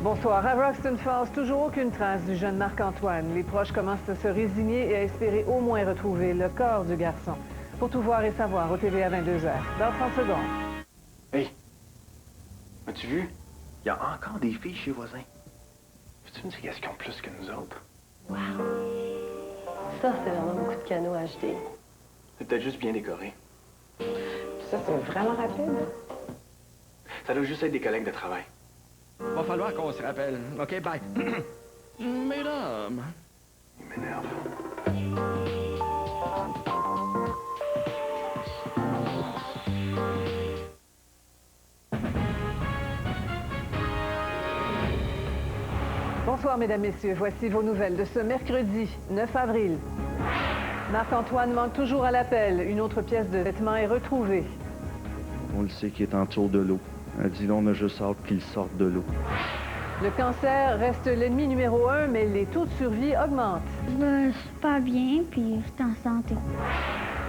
Bonsoir. À Roxton Falls, toujours aucune trace du jeune Marc-Antoine. Les proches commencent à se résigner et à espérer au moins retrouver le corps du garçon. Pour tout voir et savoir, au TV à 22h, dans 30 secondes. Hey! As-tu vu? Il y a encore des filles chez voisins. Tu me dis qu'est-ce qu'ils ont plus que nous autres? Wow! Ça, c'est vraiment beaucoup de canaux à acheter. C'est peut-être juste bien décoré. Ça, c'est vraiment rapide. Ça doit juste être des collègues de travail. Va falloir qu'on se rappelle. OK, bye. Mesdames. Il m'énerve. Bonsoir, mesdames, messieurs. Voici vos nouvelles de ce mercredi 9 avril. Marc-Antoine manque toujours à l'appel. Une autre pièce de vêtement est retrouvée. On le sait qu'il est en dessous de l'eau. Dis-donc, on a juste hâte qu'il sorte de l'eau. Le cancer reste l'ennemi numéro 1, mais les taux de survie augmentent. Je vais super bien, puis je suis en santé.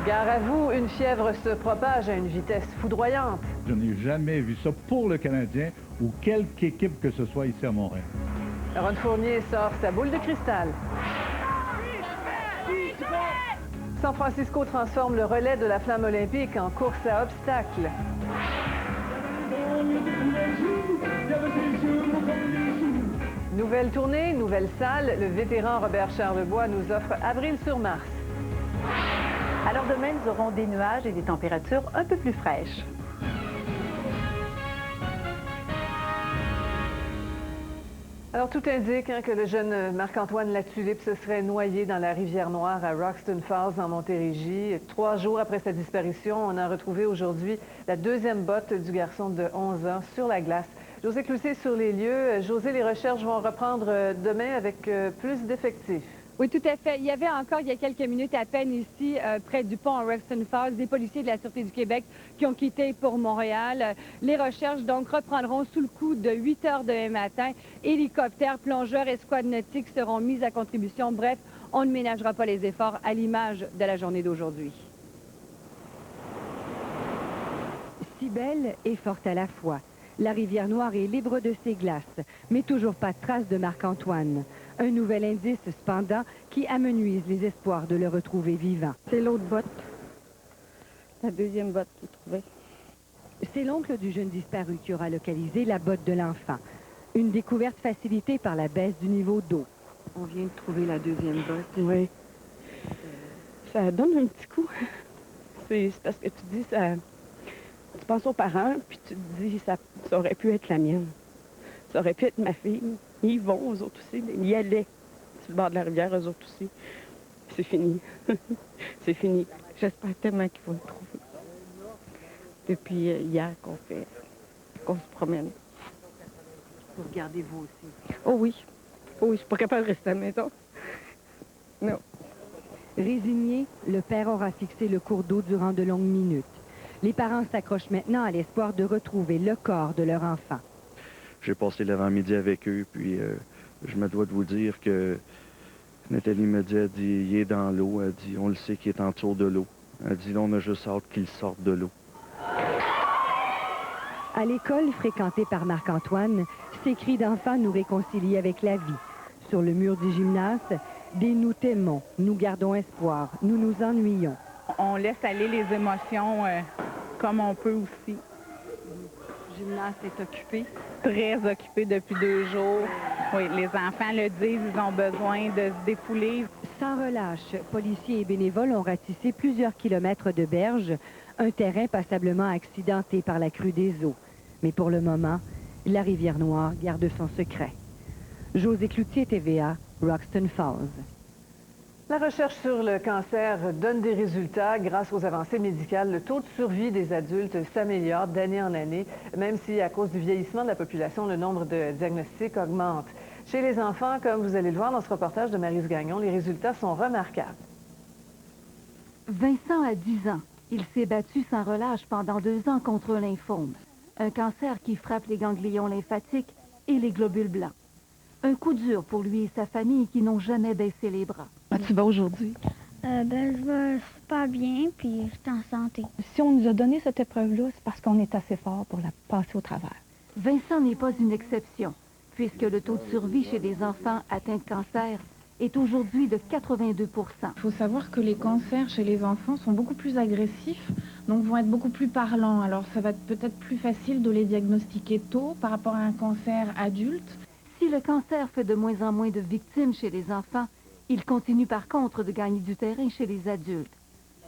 Gare à vous, une fièvre se propage à une vitesse foudroyante. Je n'ai jamais vu ça pour le Canadien ou quelque équipe que ce soit ici à Montréal. Ron Fournier sort sa boule de cristal. San Francisco transforme le relais de la flamme olympique en course à obstacles. Nouvelle tournée, nouvelle salle. Le vétéran Robert Charlebois nous offre Avril-sur-Mars. Alors demain, nous aurons des nuages et des températures un peu plus fraîches. Alors, tout indique que le jeune Marc-Antoine Latulippe se serait noyé dans la rivière Noire à Roxton Falls, en Montérégie. 3 jours après sa disparition, on a retrouvé aujourd'hui la deuxième botte du garçon de 11 ans sur la glace. José Cloutier sur les lieux. José, les recherches vont reprendre demain avec plus d'effectifs. Oui, tout à fait. Il y avait encore, il y a quelques minutes à peine ici, près du pont à Roxton Falls, des policiers de la Sûreté du Québec qui ont quitté pour Montréal. Les recherches, donc, reprendront sous le coup de 8 heures demain matin. Hélicoptères, plongeurs, escouades nautiques seront mis à contribution. Bref, on ne ménagera pas les efforts à l'image de la journée d'aujourd'hui. Si belle et forte à la fois. La rivière Noire est libre de ses glaces, mais toujours pas de trace de Marc-Antoine. Un nouvel indice, cependant, qui amenuise les espoirs de le retrouver vivant. C'est l'autre botte. La deuxième botte qu'il trouvait. C'est l'oncle du jeune disparu qui aura localisé la botte de l'enfant. Une découverte facilitée par la baisse du niveau d'eau. On vient de trouver la deuxième botte. Oui. Ça donne un petit coup. C'est parce que tu dis ça... Tu penses aux parents, puis tu te dis, ça aurait pu être la mienne. Ça aurait pu être ma fille. Ils vont, eux autres aussi. Ils y allaient sur le bord de la rivière, eux autres aussi. C'est fini. C'est fini. J'espère tellement qu'ils vont le trouver. Depuis hier qu'on se promène. Vous regardez vous aussi. Oh oui. Oh oui, je suis pas capable de rester à la maison. Non. Résigné, le père aura fixé le cours d'eau durant de longues minutes. Les parents s'accrochent maintenant à l'espoir de retrouver le corps de leur enfant. J'ai passé l'avant-midi avec eux, puis je me dois de vous dire que Nathalie me dit, elle dit, il est dans l'eau. Elle dit, on le sait qu'il est en dessous de l'eau. Elle dit, là, on a juste hâte qu'il sorte de l'eau. À l'école fréquentée par Marc-Antoine, ces cris d'enfants nous réconcilient avec la vie. Sur le mur du gymnase, des nous t'aimons, nous gardons espoir, nous nous ennuyons. On laisse aller les émotions comme on peut aussi. Le gymnase est occupé. Très occupé depuis 2 jours. Oui, les enfants le disent, ils ont besoin de se défouler. Sans relâche, policiers et bénévoles ont ratissé plusieurs kilomètres de berge, un terrain passablement accidenté par la crue des eaux. Mais pour le moment, la rivière Noire garde son secret. José Cloutier, TVA, Roxton Falls. La recherche sur le cancer donne des résultats. Grâce aux avancées médicales, le taux de survie des adultes s'améliore d'année en année, même si, à cause du vieillissement de la population, le nombre de diagnostics augmente. Chez les enfants, comme vous allez le voir dans ce reportage de Maryse Gagnon, les résultats sont remarquables. Vincent a 10 ans. Il s'est battu sans relâche pendant 2 ans contre un lymphome, un cancer qui frappe les ganglions lymphatiques et les globules blancs. Un coup dur pour lui et sa famille qui n'ont jamais baissé les bras. Tu vas aujourd'hui? Je vais super bien, puis je suis en santé. Si on nous a donné cette épreuve-là, c'est parce qu'on est assez fort pour la passer au travers. Vincent n'est pas une exception. puisque le taux de survie chez les enfants atteints de cancer est aujourd'hui de 82 %. Il faut savoir que les cancers chez les enfants sont beaucoup plus agressifs, donc vont être beaucoup plus parlants. Alors ça va être peut-être plus facile de les diagnostiquer tôt par rapport à un cancer adulte. Si le cancer fait de moins en moins de victimes chez les enfants, il continue par contre de gagner du terrain chez les adultes.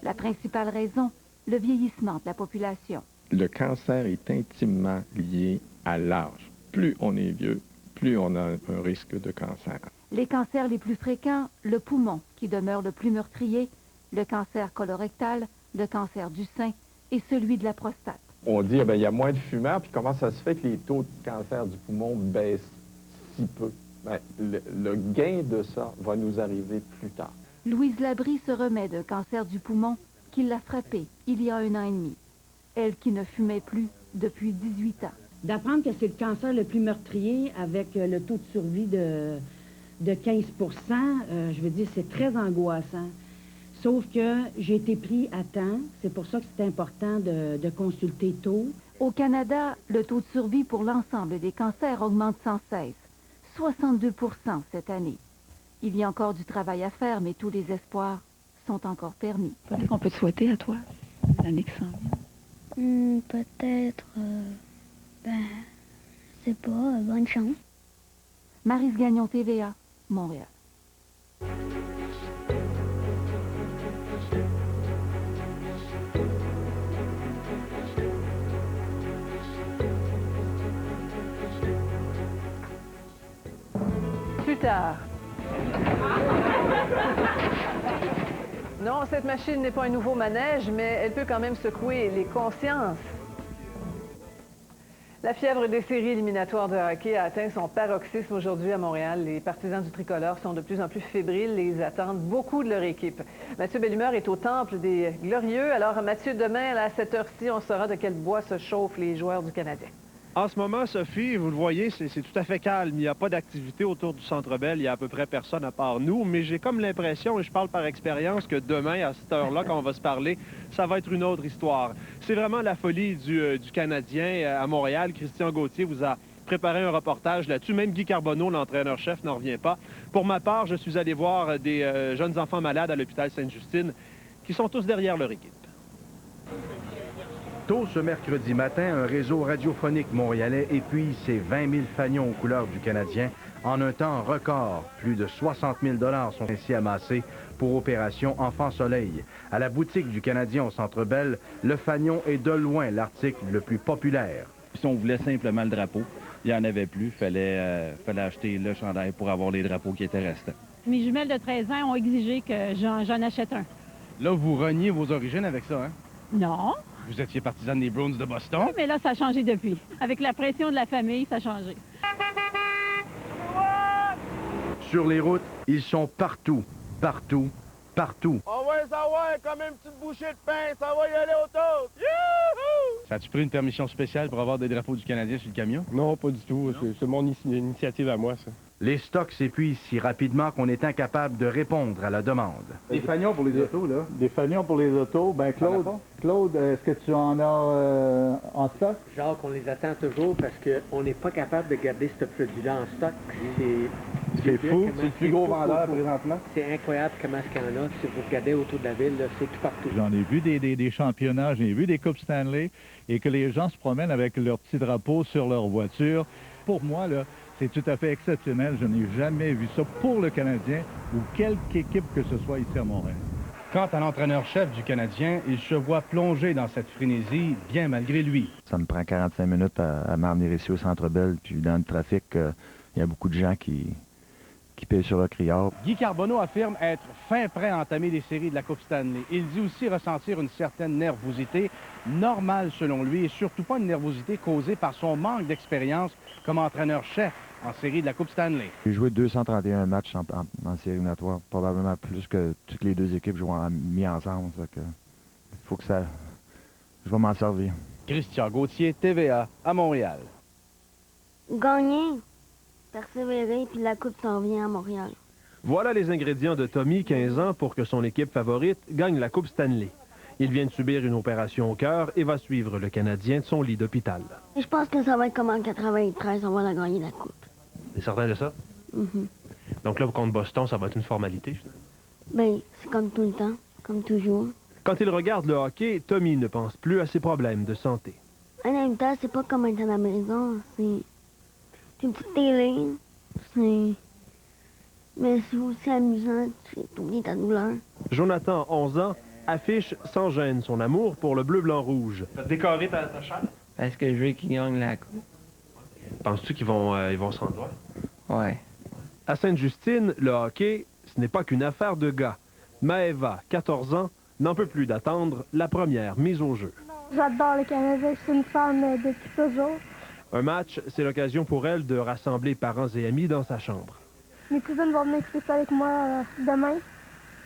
La principale raison, le vieillissement de la population. Le cancer est intimement lié à l'âge. Plus on est vieux, plus on a un risque de cancer. Les cancers les plus fréquents, le poumon qui demeure le plus meurtrier, le cancer colorectal, le cancer du sein et celui de la prostate. On dit qu'il y a moins de fumeurs, puis comment ça se fait que les taux de cancer du poumon baissent si peu? Bien, le gain de ça va nous arriver plus tard. Louise Labrie se remet d'un cancer du poumon qui l'a frappée il y a 1 an et demi. Elle qui ne fumait plus depuis 18 ans. D'apprendre que c'est le cancer le plus meurtrier avec le taux de survie de 15 je veux dire, c'est très angoissant. Sauf que j'ai été pris à temps. C'est pour ça que c'est important de consulter tôt. Au Canada, le taux de survie pour l'ensemble des cancers augmente sans cesse. 62 % cette année. Il y a encore du travail à faire, mais tous les espoirs sont encore permis. Qu'est-ce qu'on peut te souhaiter à toi, l'année qui s'en vient? Peut-être, je sais pas, bonne chance. Maryse Gagnon, TVA, Montréal. Plus tard. Non, cette machine n'est pas un nouveau manège, mais elle peut quand même secouer les consciences. La fièvre des séries éliminatoires de hockey a atteint son paroxysme aujourd'hui à Montréal. Les partisans du tricolore sont de plus en plus fébriles et ils attendent beaucoup de leur équipe. Mathieu Bellumeur est au temple des Glorieux. Alors, Mathieu, demain, à cette heure-ci, on saura de quel bois se chauffent les joueurs du Canadien. En ce moment, Sophie, vous le voyez, c'est tout à fait calme. Il n'y a pas d'activité autour du Centre Bell. Il y a à peu près personne à part nous. Mais j'ai comme l'impression, et je parle par expérience, que demain, à cette heure-là, quand on va se parler, ça va être une autre histoire. C'est vraiment la folie du Canadien à Montréal. Christian Gauthier vous a préparé un reportage là-dessus. Même Guy Carbonneau, l'entraîneur-chef, n'en revient pas. Pour ma part, je suis allé voir des jeunes enfants malades à l'hôpital Sainte-Justine qui sont tous derrière leur équipe. Tôt ce mercredi matin, un réseau radiophonique montréalais épuise ses 20 000 fanions aux couleurs du Canadien en un temps record. Plus de 60 000 $ sont ainsi amassés pour Opération Enfant Soleil. À la boutique du Canadien au Centre Bell, le fanion est de loin l'article le plus populaire. Si on voulait simplement le drapeau, il n'y en avait plus. Fallait acheter le chandail pour avoir les drapeaux qui étaient restants. Mes jumelles de 13 ans ont exigé que j'en achète un. Là, vous reniez vos origines avec ça, hein? Non. Vous étiez partisane des Bruins de Boston? Oui, mais là, ça a changé depuis. Avec la pression de la famille, ça a changé. Sur les routes, ils sont partout, partout, partout. Ah ouais, ça va, comme une petite bouchée de pain, ça va y aller autour. Youhou! Ça a-tu pris une permission spéciale pour avoir des drapeaux du Canadien sur le camion? Non, pas du tout. C'est mon initiative à moi, ça. Les stocks s'épuisent si rapidement qu'on est incapable de répondre à la demande. Des fanions pour les autos, là. Des fanions pour les autos. Ben Claude, est-ce que tu en as en stock? Jacques, on les attend toujours parce qu'on n'est pas capable de garder ce produit-là en stock. C'est fou. C'est le plus gros vendeur présentement. C'est incroyable comment est-ce qu'il y en a. Si vous regardez autour de la ville, c'est tout partout. J'en ai vu des championnats, j'ai vu des Coupes Stanley et que les gens se promènent avec leur petit drapeau sur leur voiture. Pour moi, là, c'est tout à fait exceptionnel. Je n'ai jamais vu ça pour le Canadien ou quelque équipe que ce soit ici à Montréal. Quant à l'entraîneur-chef du Canadien, il se voit plonger dans cette frénésie, bien malgré lui. Ça me prend 45 minutes à m'emmener ici au Centre Bell, puis dans le trafic, il y a beaucoup de gens qui payent sur le criard. Guy Carbonneau affirme être fin prêt à entamer les séries de la Coupe Stanley. Il dit aussi ressentir une certaine nervosité, normale selon lui, et surtout pas une nervosité causée par son manque d'expérience comme entraîneur-chef en série de la Coupe Stanley. J'ai joué 231 matchs en série éliminatoire, probablement plus que toutes les deux équipes jouent mis ensemble. Il faut que ça... Je vais m'en servir. Christian Gauthier, TVA, à Montréal. Gagner, persévérer, puis la coupe s'en vient à Montréal. Voilà les ingrédients de Tommy, 15 ans, pour que son équipe favorite gagne la Coupe Stanley. Il vient de subir une opération au cœur et va suivre le Canadien de son lit d'hôpital. Je pense que ça va être comme en 93, on va la gagner la coupe. certain de ça? Mhm. Donc là, contre Boston, ça va être une formalité, finalement. Ben, c'est comme tout le temps, comme toujours. Quand il regarde le hockey, Tommy ne pense plus à ses problèmes de santé. En même temps, c'est pas comme être à la maison, c'est une petite télé, c'est... Mais c'est aussi amusant, tu oublies ta douleur. Jonathan, 11 ans, affiche sans gêne son amour pour le bleu-blanc-rouge. Tu as décoré ta chair? Parce que je veux qu'ils gagnent la coupe. Penses-tu qu'ils vont se rendre loin? Ouais. À Sainte-Justine, le hockey, ce n'est pas qu'une affaire de gars. Maëva, 14 ans, n'en peut plus d'attendre la première mise au jeu. J'adore le Canadien, je suis une fan depuis toujours. Un match, c'est l'occasion pour elle de rassembler parents et amis dans sa chambre. Mes cousines vont venir écouter ça avec moi demain.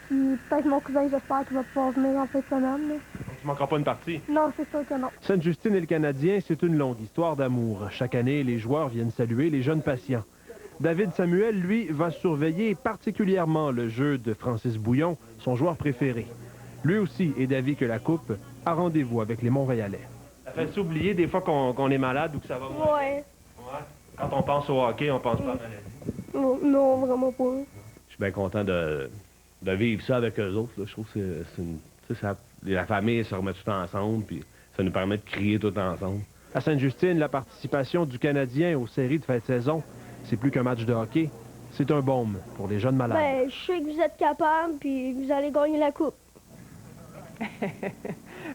Puis peut-être mon cousin, j'espère qu'il va pouvoir venir en fin de semaine. Donc, tu manqueras pas une partie? Non, c'est sûr que non. Sainte-Justine et le Canadien, c'est une longue histoire d'amour. Chaque année, les joueurs viennent saluer les jeunes patients. David Samuel, lui, va surveiller particulièrement le jeu de Francis Bouillon, son joueur préféré. Lui aussi est d'avis que la Coupe a rendez-vous avec les Montréalais. Ça fait s'oublier des fois qu'on est malade ou que ça va moins? Ouais. Quand on pense au hockey, on pense pas à la maladie. Non, vraiment pas. Je suis bien content de vivre ça avec eux autres. Là. Je trouve que la famille se remet tout ensemble, puis ça nous permet de crier tout ensemble. À Sainte-Justine, la participation du Canadien aux séries de fin de saison, c'est plus qu'un match de hockey, c'est un baume pour les jeunes malades. Ben, je sais que vous êtes capables, puis vous allez gagner la coupe.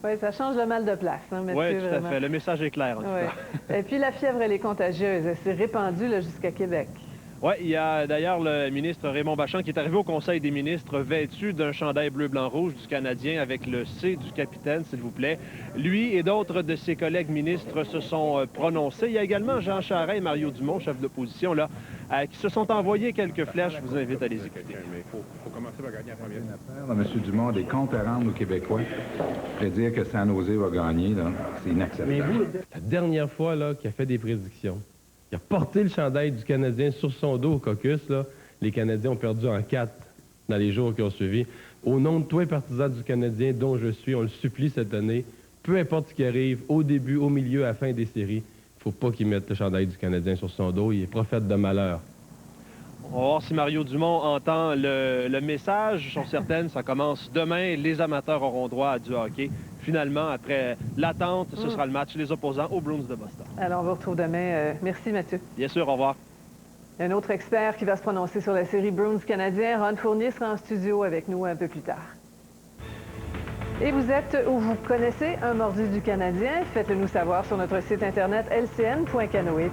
Oui, ça change le mal de place, hein, Mathieu, oui, tout vraiment. à fait. Le message est clair, en tout cas. Et puis la fièvre, elle est contagieuse. Elle s'est répandue là, jusqu'à Québec. Oui, il y a d'ailleurs le ministre Raymond Bachand qui est arrivé au Conseil des ministres vêtu d'un chandail bleu-blanc-rouge du Canadien avec le C du capitaine, s'il vous plaît. Lui et d'autres de ses collègues ministres se sont prononcés. Il y a également Jean Charest et Mario Dumont, chef d'opposition, là, qui se sont envoyés quelques flèches. Je vous invite à les écouter. Il faut commencer par gagner la première affaire. M. Dumont a des comptes à rendre aux Québécois. Prédire que San Jose va gagner, c'est inacceptable. Mais vous, la dernière fois là, qu'il a fait des prédictions, il a porté le chandail du Canadien sur son dos au caucus. Là. Les Canadiens ont perdu en 4 dans les jours qui ont suivi. Au nom de tous les partisans du Canadien dont je suis, on le supplie cette année, peu importe ce qui arrive, au début, au milieu, à la fin des séries, il ne faut pas qu'il mette le chandail du Canadien sur son dos. Il est prophète de malheur. On va voir si Mario Dumont entend le message. Je suis certaine, ça commence demain. Les amateurs auront droit à du hockey. Finalement, après l'attente, ce sera le match, les opposants aux Bruins de Boston. Alors, on vous retrouve demain. Merci, Mathieu. Bien sûr, au revoir. Un autre expert qui va se prononcer sur la série Bruins canadien, Ron Fournier, sera en studio avec nous un peu plus tard. Et vous êtes ou vous connaissez un mordu du Canadien? Faites-le nous savoir sur notre site internet lcn.canoe.ca.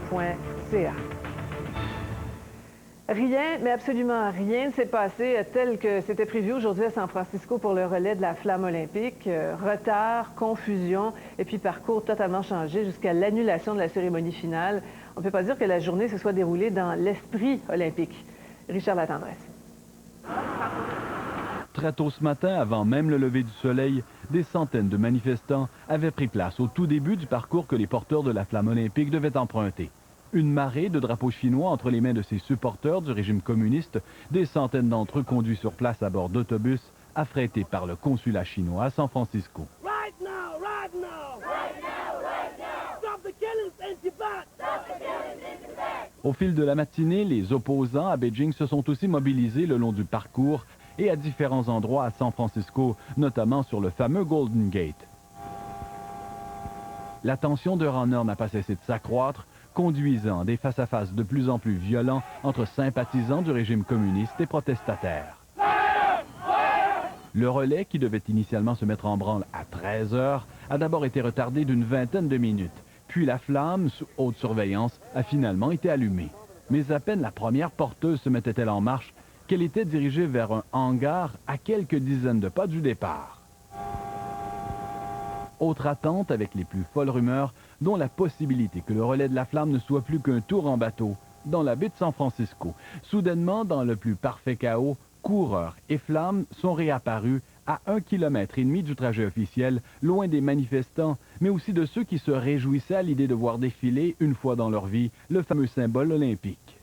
Rien, mais absolument rien ne s'est passé tel que c'était prévu aujourd'hui à San Francisco pour le relais de la flamme olympique. Retard, confusion et puis parcours totalement changé jusqu'à l'annulation de la cérémonie finale. On ne peut pas dire que la journée se soit déroulée dans l'esprit olympique. Richard Latendresse. Très tôt ce matin, avant même le lever du soleil, des centaines de manifestants avaient pris place au tout début du parcours que les porteurs de la flamme olympique devaient emprunter. Une marée de drapeaux chinois entre les mains de ces supporters du régime communiste, des centaines d'entre eux conduits sur place à bord d'autobus affrétés par le consulat chinois à San Francisco. Right now, right now. Right now, right now. Stop the killings in Tibet. Stop the killings in Tibet. Au fil de la matinée, les opposants à Beijing se sont aussi mobilisés le long du parcours et à différents endroits à San Francisco, notamment sur le fameux Golden Gate. La tension d'heure en heure n'a pas cessé de s'accroître, conduisant des face-à-face de plus en plus violents entre sympathisants du régime communiste et protestataires. Le relais, qui devait initialement se mettre en branle à 13 heures, a d'abord été retardé d'une vingtaine de minutes. Puis la flamme, sous haute surveillance, a finalement été allumée. Mais à peine la première porteuse se mettait-elle en marche qu'elle était dirigée vers un hangar à quelques dizaines de pas du départ. Autre attente avec les plus folles rumeurs, dont la possibilité que le relais de la flamme ne soit plus qu'un tour en bateau dans la baie de San Francisco. Soudainement, dans le plus parfait chaos, coureurs et flammes sont réapparus à 1,5 km du trajet officiel, loin des manifestants, mais aussi de ceux qui se réjouissaient à l'idée de voir défiler, une fois dans leur vie, le fameux symbole olympique.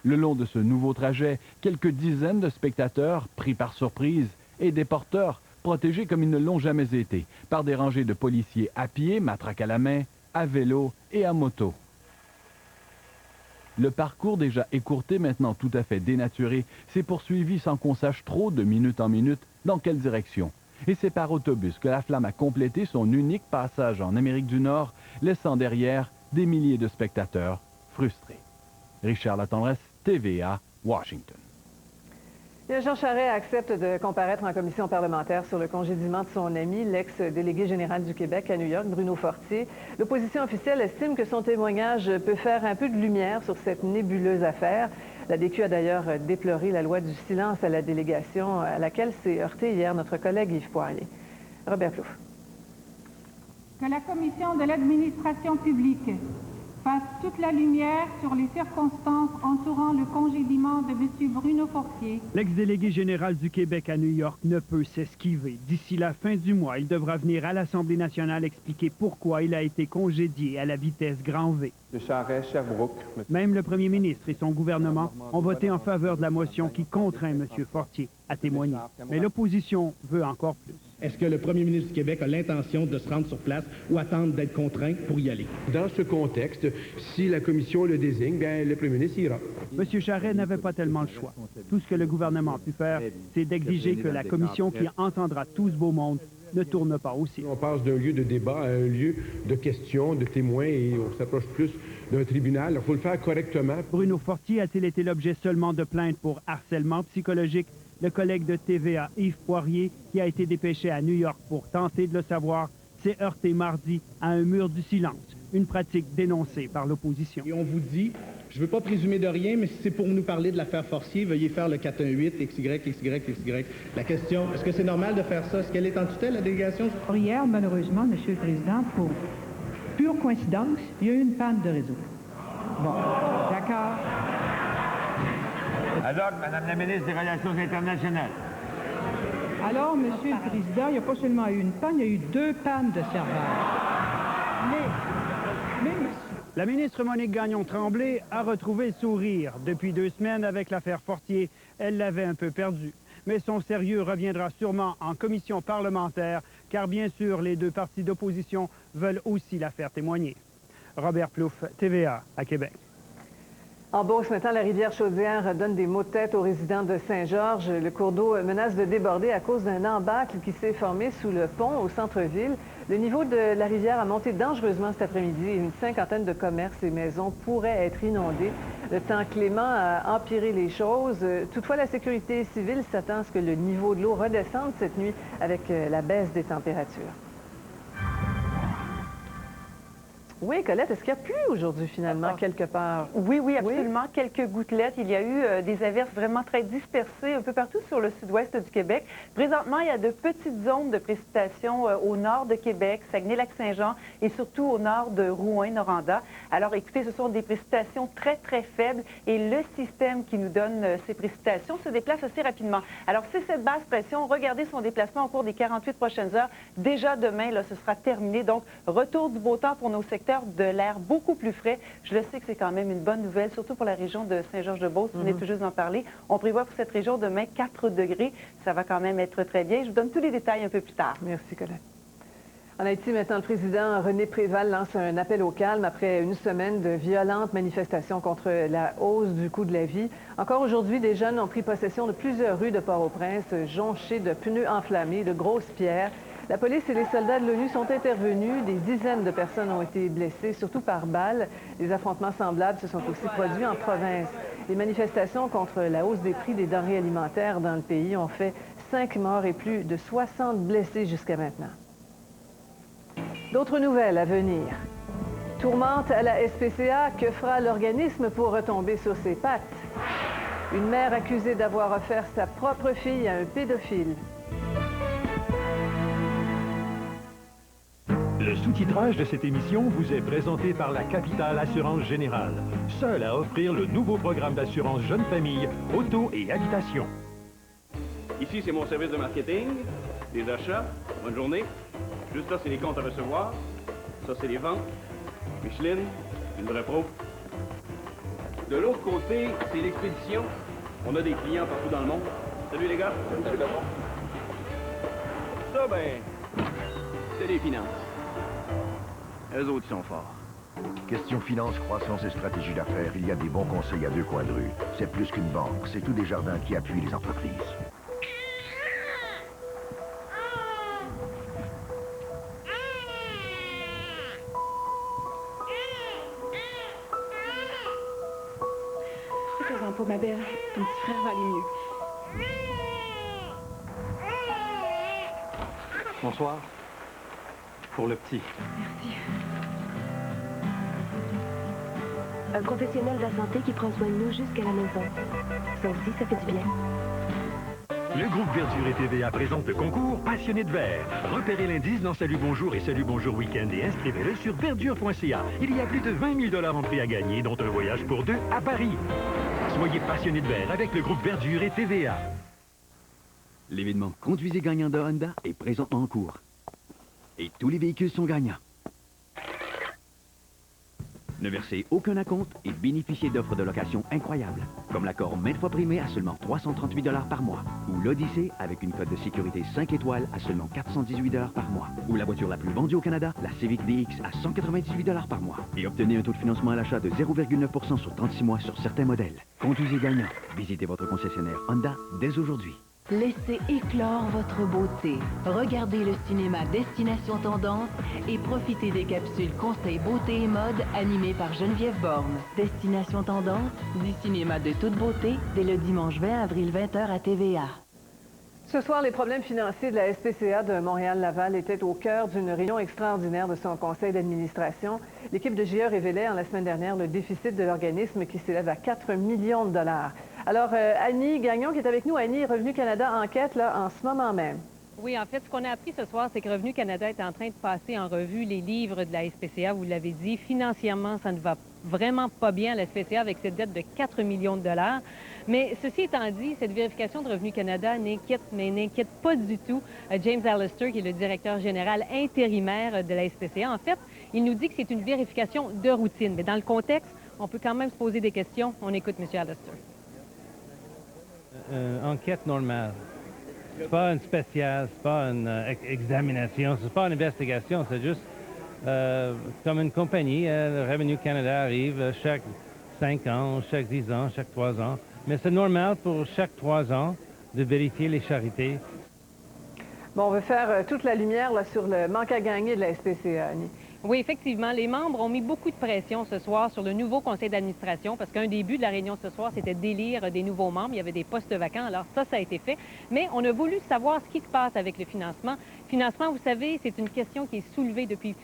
Le long de ce nouveau trajet, quelques dizaines de spectateurs, pris par surprise, et des porteurs, protégés comme ils ne l'ont jamais été, par des rangées de policiers à pied, matraque à la main, à vélo et à moto. Le parcours déjà écourté, maintenant tout à fait dénaturé, s'est poursuivi sans qu'on sache trop de minute en minute dans quelle direction. Et c'est par autobus que la flamme a complété son unique passage en Amérique du Nord, laissant derrière des milliers de spectateurs frustrés. Richard Latendresse, TVA, Washington. Jean Charest accepte de comparaître en commission parlementaire sur le congédiement de son ami, l'ex-délégué général du Québec à New York, Bruno Fortier. L'opposition officielle estime que son témoignage peut faire un peu de lumière sur cette nébuleuse affaire. La DQ a d'ailleurs déploré la loi du silence à la délégation à laquelle s'est heurté hier notre collègue Yves Poirier. Robert Plouffe. Que la commission de l'administration publique fasse toute la lumière sur les circonstances entourant le congédiement de M. Bruno Fortier. L'ex-délégué général du Québec à New York ne peut s'esquiver. D'ici la fin du mois, il devra venir à l'Assemblée nationale expliquer pourquoi il a été congédié à la vitesse grand V. M. Charest, Sherbrooke. Même le premier ministre et son gouvernement ont voté en faveur de la motion qui contraint M. Fortier à témoigner. Mais l'opposition veut encore plus. Est-ce que le premier ministre du Québec a l'intention de se rendre sur place ou attendre d'être contraint pour y aller? Dans ce contexte, si la commission le désigne, bien, le premier ministre ira. M. Charest n'avait pas tellement le choix. Tout ce que le gouvernement a pu faire, c'est d'exiger que la commission qui entendra tout ce beau monde ne tourne pas aussi. On passe d'un lieu de débat à un lieu de questions, de témoins, et on s'approche plus d'un tribunal. Il faut le faire correctement. Bruno Fortier a-t-il été l'objet seulement de plaintes pour harcèlement psychologique? Le collègue de TVA, Yves Poirier, qui a été dépêché à New York pour tenter de le savoir, s'est heurté mardi à un mur du silence, une pratique dénoncée par l'opposition. Et on vous dit, je ne veux pas présumer de rien, mais si c'est pour nous parler de l'affaire Fortier, veuillez faire le 418, XY. La question, est-ce que c'est normal de faire ça? Est-ce qu'elle est en tutelle, la délégation? Hier, malheureusement, M. le Président, pour pure coïncidence, il y a eu une panne de réseau. Bon, d'accord. Alors, Madame la ministre des Relations internationales. Alors, Monsieur le Président, il n'y a pas seulement eu une panne, il y a eu 2 pannes de serveurs. Mais la ministre Monique Gagnon-Tremblay a retrouvé le sourire. Depuis 2 semaines, avec l'affaire Fortier, elle l'avait un peu perdu. Mais son sérieux reviendra sûrement en commission parlementaire, car bien sûr, les 2 partis d'opposition veulent aussi la faire témoigner. Robert Plouffe, TVA, à Québec. En Beauce, maintenant, la rivière Chaudière donne des maux de tête aux résidents de Saint-Georges. Le cours d'eau menace de déborder à cause d'un embâcle qui s'est formé sous le pont au centre-ville. Le niveau de la rivière a monté dangereusement cet après-midi et une 50aine de commerces et maisons pourraient être inondés. Le temps clément a empiré les choses. Toutefois, la sécurité civile s'attend à ce que le niveau de l'eau redescende cette nuit avec la baisse des températures. Oui, Colette, est-ce qu'il y a plu aujourd'hui, finalement, quelque part? Oui, absolument. Oui. Quelques gouttelettes. Il y a eu des averses vraiment très dispersées un peu partout sur le sud-ouest du Québec. Présentement, il y a de petites zones de précipitations au nord de Québec, Saguenay-Lac-Saint-Jean et surtout au nord de Rouyn-Noranda. Alors, écoutez, ce sont des précipitations très, très faibles et le système qui nous donne ces précipitations se déplace assez rapidement. Alors, c'est cette basse pression. Regardez son déplacement au cours des 48 prochaines heures. Déjà demain, là, ce sera terminé. Donc, retour du beau temps pour nos secteurs, de l'air beaucoup plus frais. Je le sais que c'est quand même une bonne nouvelle, surtout pour la région de Saint-Georges-de-Beauce. Vous venez tout juste d'en parler. On prévoit pour cette région demain 4 degrés. Ça va quand même être très bien. Je vous donne tous les détails un peu plus tard. Merci, Colette. En Haïti, maintenant, le président René Préval lance un appel au calme après une semaine de violentes manifestations contre la hausse du coût de la vie. Encore aujourd'hui, des jeunes ont pris possession de plusieurs rues de Port-au-Prince, jonchées de pneus enflammés, de grosses pierres. La police et les soldats de l'ONU sont intervenus. Des dizaines de personnes ont été blessées, surtout par balles. Des affrontements semblables se sont aussi produits en province. Les manifestations contre la hausse des prix des denrées alimentaires dans le pays ont fait 5 morts et plus de 60 blessés jusqu'à maintenant. D'autres nouvelles à venir. Tourmente à la SPCA, que fera l'organisme pour retomber sur ses pattes? Une mère accusée d'avoir offert sa propre fille à un pédophile. Le sous-titrage de cette émission vous est présenté par la Capitale Assurance Générale, seule à offrir le nouveau programme d'assurance jeune famille, auto et habitation. Ici, c'est mon service de marketing, des achats, bonne journée. Juste là, c'est les comptes à recevoir. Ça, c'est les ventes. Micheline, une vraie pro. De l'autre côté, c'est l'expédition. On a des clients partout dans le monde. Salut les gars. Salut d'abord. Ça, ben, c'est les finances. Eux autres, ils sont forts. Question finance, croissance et stratégie d'affaires, il y a des bons conseils à deux coins de rue. C'est plus qu'une banque, c'est tout Desjardins qui appuie les entreprises. Fais-en pas, ma belle. Ton petit frère va aller mieux. Bonsoir. Pour le petit. Merci. Un professionnel de la santé qui prend soin de nous jusqu'à la maison. Ça aussi, ça fait du bien. Le groupe Verdure et TVA présente le concours Passionné de verre. Repérez l'indice dans Salut Bonjour et Salut Bonjour Week-end et inscrivez-le sur verdure.ca. Il y a plus de 20 000 $ en prix à gagner, dont un voyage pour deux à Paris. Soyez passionné de verre avec le groupe Verdure et TVA. L'événement Conduisez gagnant de Honda est présentement en cours. Et tous les véhicules sont gagnants. Ne versez aucun acompte et bénéficiez d'offres de location incroyables, comme l'accord maintes fois primé à seulement 338 $ par mois, ou l'Odyssée avec une cote de sécurité 5 étoiles à seulement 418 $ par mois, ou la voiture la plus vendue au Canada, la Civic DX à 198 $ par mois. Et obtenez un taux de financement à l'achat de 0,9% sur 36 mois sur certains modèles. Conduisez gagnant. Visitez votre concessionnaire Honda dès aujourd'hui. Laissez éclore votre beauté. Regardez le cinéma Destination Tendance et profitez des capsules Conseils beauté et mode animées par Geneviève Borne. Destination Tendance, du cinéma de toute beauté, dès le dimanche 20 avril 20h à TVA. Ce soir, les problèmes financiers de la SPCA de Montréal-Laval étaient au cœur d'une réunion extraordinaire de son conseil d'administration. L'équipe de GIE révélait en la semaine dernière le déficit de l'organisme qui s'élève à 4 millions de dollars. Alors, Annie Gagnon qui est avec nous. Annie, Revenu Canada enquête là, en ce moment même. Oui, en fait, ce qu'on a appris ce soir, c'est que Revenu Canada est en train de passer en revue les livres de la SPCA, vous l'avez dit. Financièrement, ça ne va vraiment pas bien à la SPCA avec cette dette de 4 millions de dollars. Mais ceci étant dit, cette vérification de Revenu Canada n'inquiète pas du tout James Allister, qui est le directeur général intérimaire de la SPCA. En fait, il nous dit que c'est une vérification de routine. Mais dans le contexte, on peut quand même se poser des questions. On écoute M. Allister. Enquête normale. C'est pas une spéciale, c'est pas une examination, c'est pas une investigation, c'est juste comme une compagnie. Le Revenu Canada arrive chaque 5 ans, chaque 10 ans, chaque 3 ans. Mais c'est normal pour chaque 3 ans de vérifier les charités. Bon, on veut faire toute la lumière là, sur le manque à gagner de la SPCA, Annie. Oui, effectivement. Les membres ont mis beaucoup de pression ce soir sur le nouveau conseil d'administration parce qu'un des buts de la réunion ce soir, c'était d'élire des nouveaux membres. Il y avait des postes vacants. Alors ça a été fait. Mais on a voulu savoir ce qui se passe avec le financement. Financement, vous savez, c'est une question qui est soulevée depuis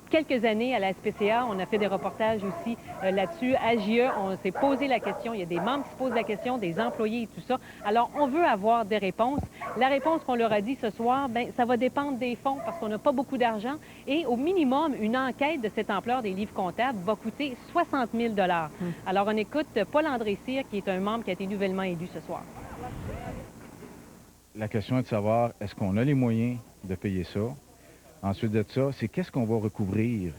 quelques années à la SPCA. On a fait des reportages aussi là-dessus. À GIE, on s'est posé la question. Il y a des membres qui se posent la question, des employés et tout ça. Alors, on veut avoir des réponses. La réponse qu'on leur a dit ce soir, bien, ça va dépendre des fonds parce qu'on n'a pas beaucoup d'argent. Et au minimum, une enquête de cette ampleur des livres comptables va coûter 60 000 $. Alors, on écoute Paul-André Cyr, qui est un membre qui a été nouvellement élu ce soir. La question est de savoir, est-ce qu'on a les moyens de payer ça? Ensuite de ça, c'est qu'est-ce qu'on va recouvrir?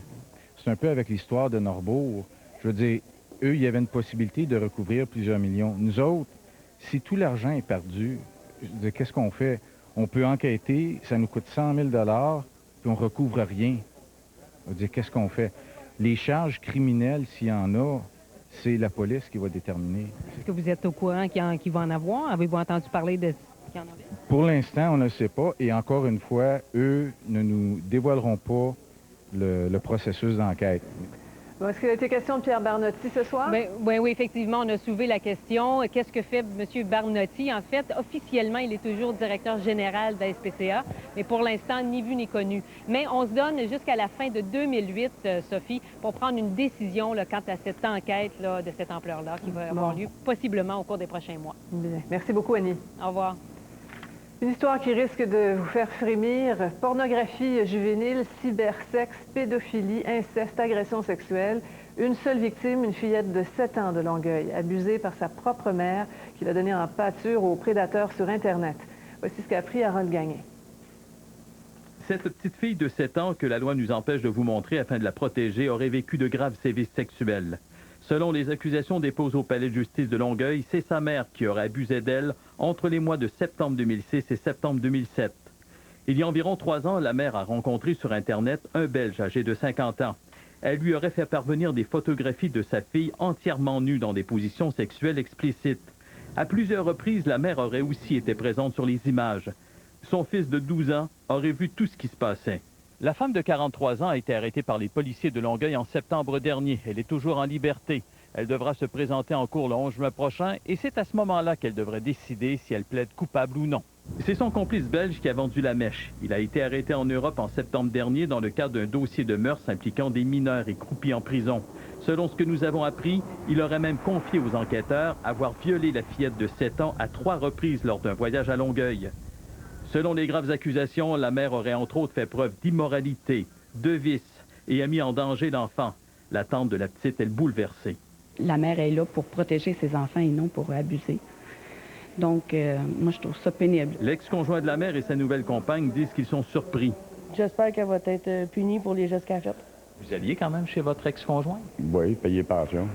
C'est un peu avec l'histoire de Norbourg. Je veux dire, eux, il y avait une possibilité de recouvrir plusieurs millions. Nous autres, si tout l'argent est perdu, qu'est-ce qu'on fait? On peut enquêter, ça nous coûte 100 000 $, puis on recouvre rien. Je veux dire, qu'est-ce qu'on fait? Les charges criminelles, s'il y en a, c'est la police qui va déterminer. Est-ce que vous êtes au courant qu'il va en avoir? Avez-vous entendu parler de... Pour l'instant, on ne le sait pas. Et encore une fois, eux ne nous dévoileront pas le processus d'enquête. Bon, est-ce qu'il a été question de Pierre Barnotti ce soir? Oui, effectivement, on a soulevé la question. Qu'est-ce que fait M. Barnotti? En fait, officiellement, il est toujours directeur général de la SPCA, mais pour l'instant, ni vu ni connu. Mais on se donne jusqu'à la fin de 2008, Sophie, pour prendre une décision là, quant à cette enquête là, de cette ampleur-là qui va avoir lieu possiblement au cours des prochains mois. Bien. Merci beaucoup, Annie. Au revoir. Une histoire qui risque de vous faire frémir. Pornographie juvénile, cybersexe, pédophilie, inceste, agression sexuelle. Une seule victime, une fillette de 7 ans de Longueuil, abusée par sa propre mère qui l'a donnée en pâture aux prédateurs sur Internet. Voici ce qu'a appris Harold Gagné. Cette petite fille de 7 ans que la loi nous empêche de vous montrer afin de la protéger aurait vécu de graves sévices sexuels. Selon les accusations déposées au palais de justice de Longueuil, c'est sa mère qui aurait abusé d'elle entre les mois de septembre 2006 et septembre 2007. Il y a environ 3 ans, la mère a rencontré sur Internet un Belge âgé de 50 ans. Elle lui aurait fait parvenir des photographies de sa fille entièrement nue dans des positions sexuelles explicites. À plusieurs reprises, la mère aurait aussi été présente sur les images. Son fils de 12 ans aurait vu tout ce qui se passait. La femme de 43 ans a été arrêtée par les policiers de Longueuil en septembre dernier. Elle est toujours en liberté. Elle devra se présenter en cour le 11 juin prochain et c'est à ce moment-là qu'elle devrait décider si elle plaide coupable ou non. C'est son complice belge qui a vendu la mèche. Il a été arrêté en Europe en septembre dernier dans le cadre d'un dossier de meurtre impliquant des mineurs et croupis en prison. Selon ce que nous avons appris, il aurait même confié aux enquêteurs avoir violé la fillette de 7 ans à 3 reprises lors d'un voyage à Longueuil. Selon les graves accusations, la mère aurait entre autres fait preuve d'immoralité, de vice et a mis en danger l'enfant. L'attente de la petite est bouleversée. La mère est là pour protéger ses enfants et non pour abuser. Donc, moi, je trouve ça pénible. L'ex-conjoint de la mère et sa nouvelle compagne disent qu'ils sont surpris. J'espère qu'elle va être punie pour les gestes qu'elle a fait. Vous alliez quand même chez votre ex-conjoint? Oui, payé pension.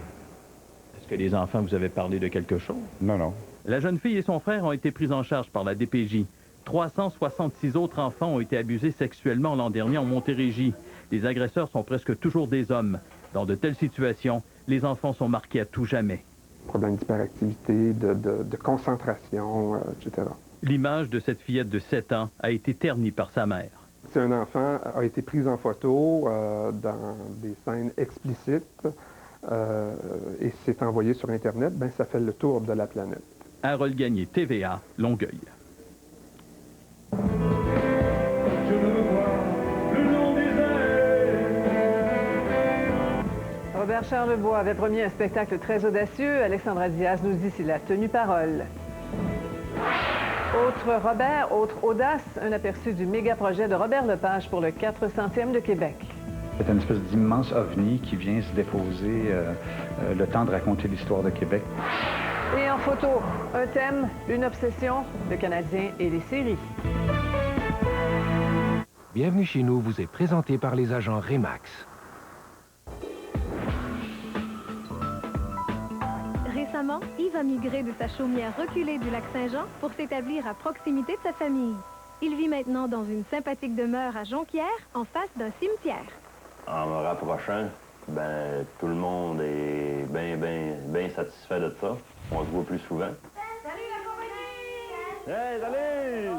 Est-ce que les enfants vous avaient parlé de quelque chose? Non, non. La jeune fille et son frère ont été pris en charge par la DPJ. 366 autres enfants ont été abusés sexuellement l'an dernier en Montérégie. Les agresseurs sont presque toujours des hommes. Dans de telles situations, les enfants sont marqués à tout jamais. Problème d'hyperactivité, de concentration, etc. L'image de cette fillette de 7 ans a été ternie par sa mère. Si un enfant a été pris en photo dans des scènes explicites et s'est envoyé sur Internet, ben, ça fait le tour de la planète. Harold Gagné, TVA, Longueuil. Robert Charlebois avait promis un spectacle très audacieux. Alexandra Diaz nous dit s'il a tenu parole. Autre Robert, autre audace, un aperçu du méga-projet de Robert Lepage pour le 400e de Québec. C'est une espèce d'immense ovni qui vient se déposer le temps de raconter l'histoire de Québec. Et en photo, un thème, une obsession, le Canadien et les séries. Bienvenue chez nous vous est présenté par les agents Remax. Récemment, Yves a migré de sa chaumière reculée du lac Saint-Jean pour s'établir à proximité de sa famille. Il vit maintenant dans une sympathique demeure à Jonquière, en face d'un cimetière. En me rapprochant, ben tout le monde est bien satisfait de ça. On se voit plus souvent. Salut la compagnie! Hey, salut!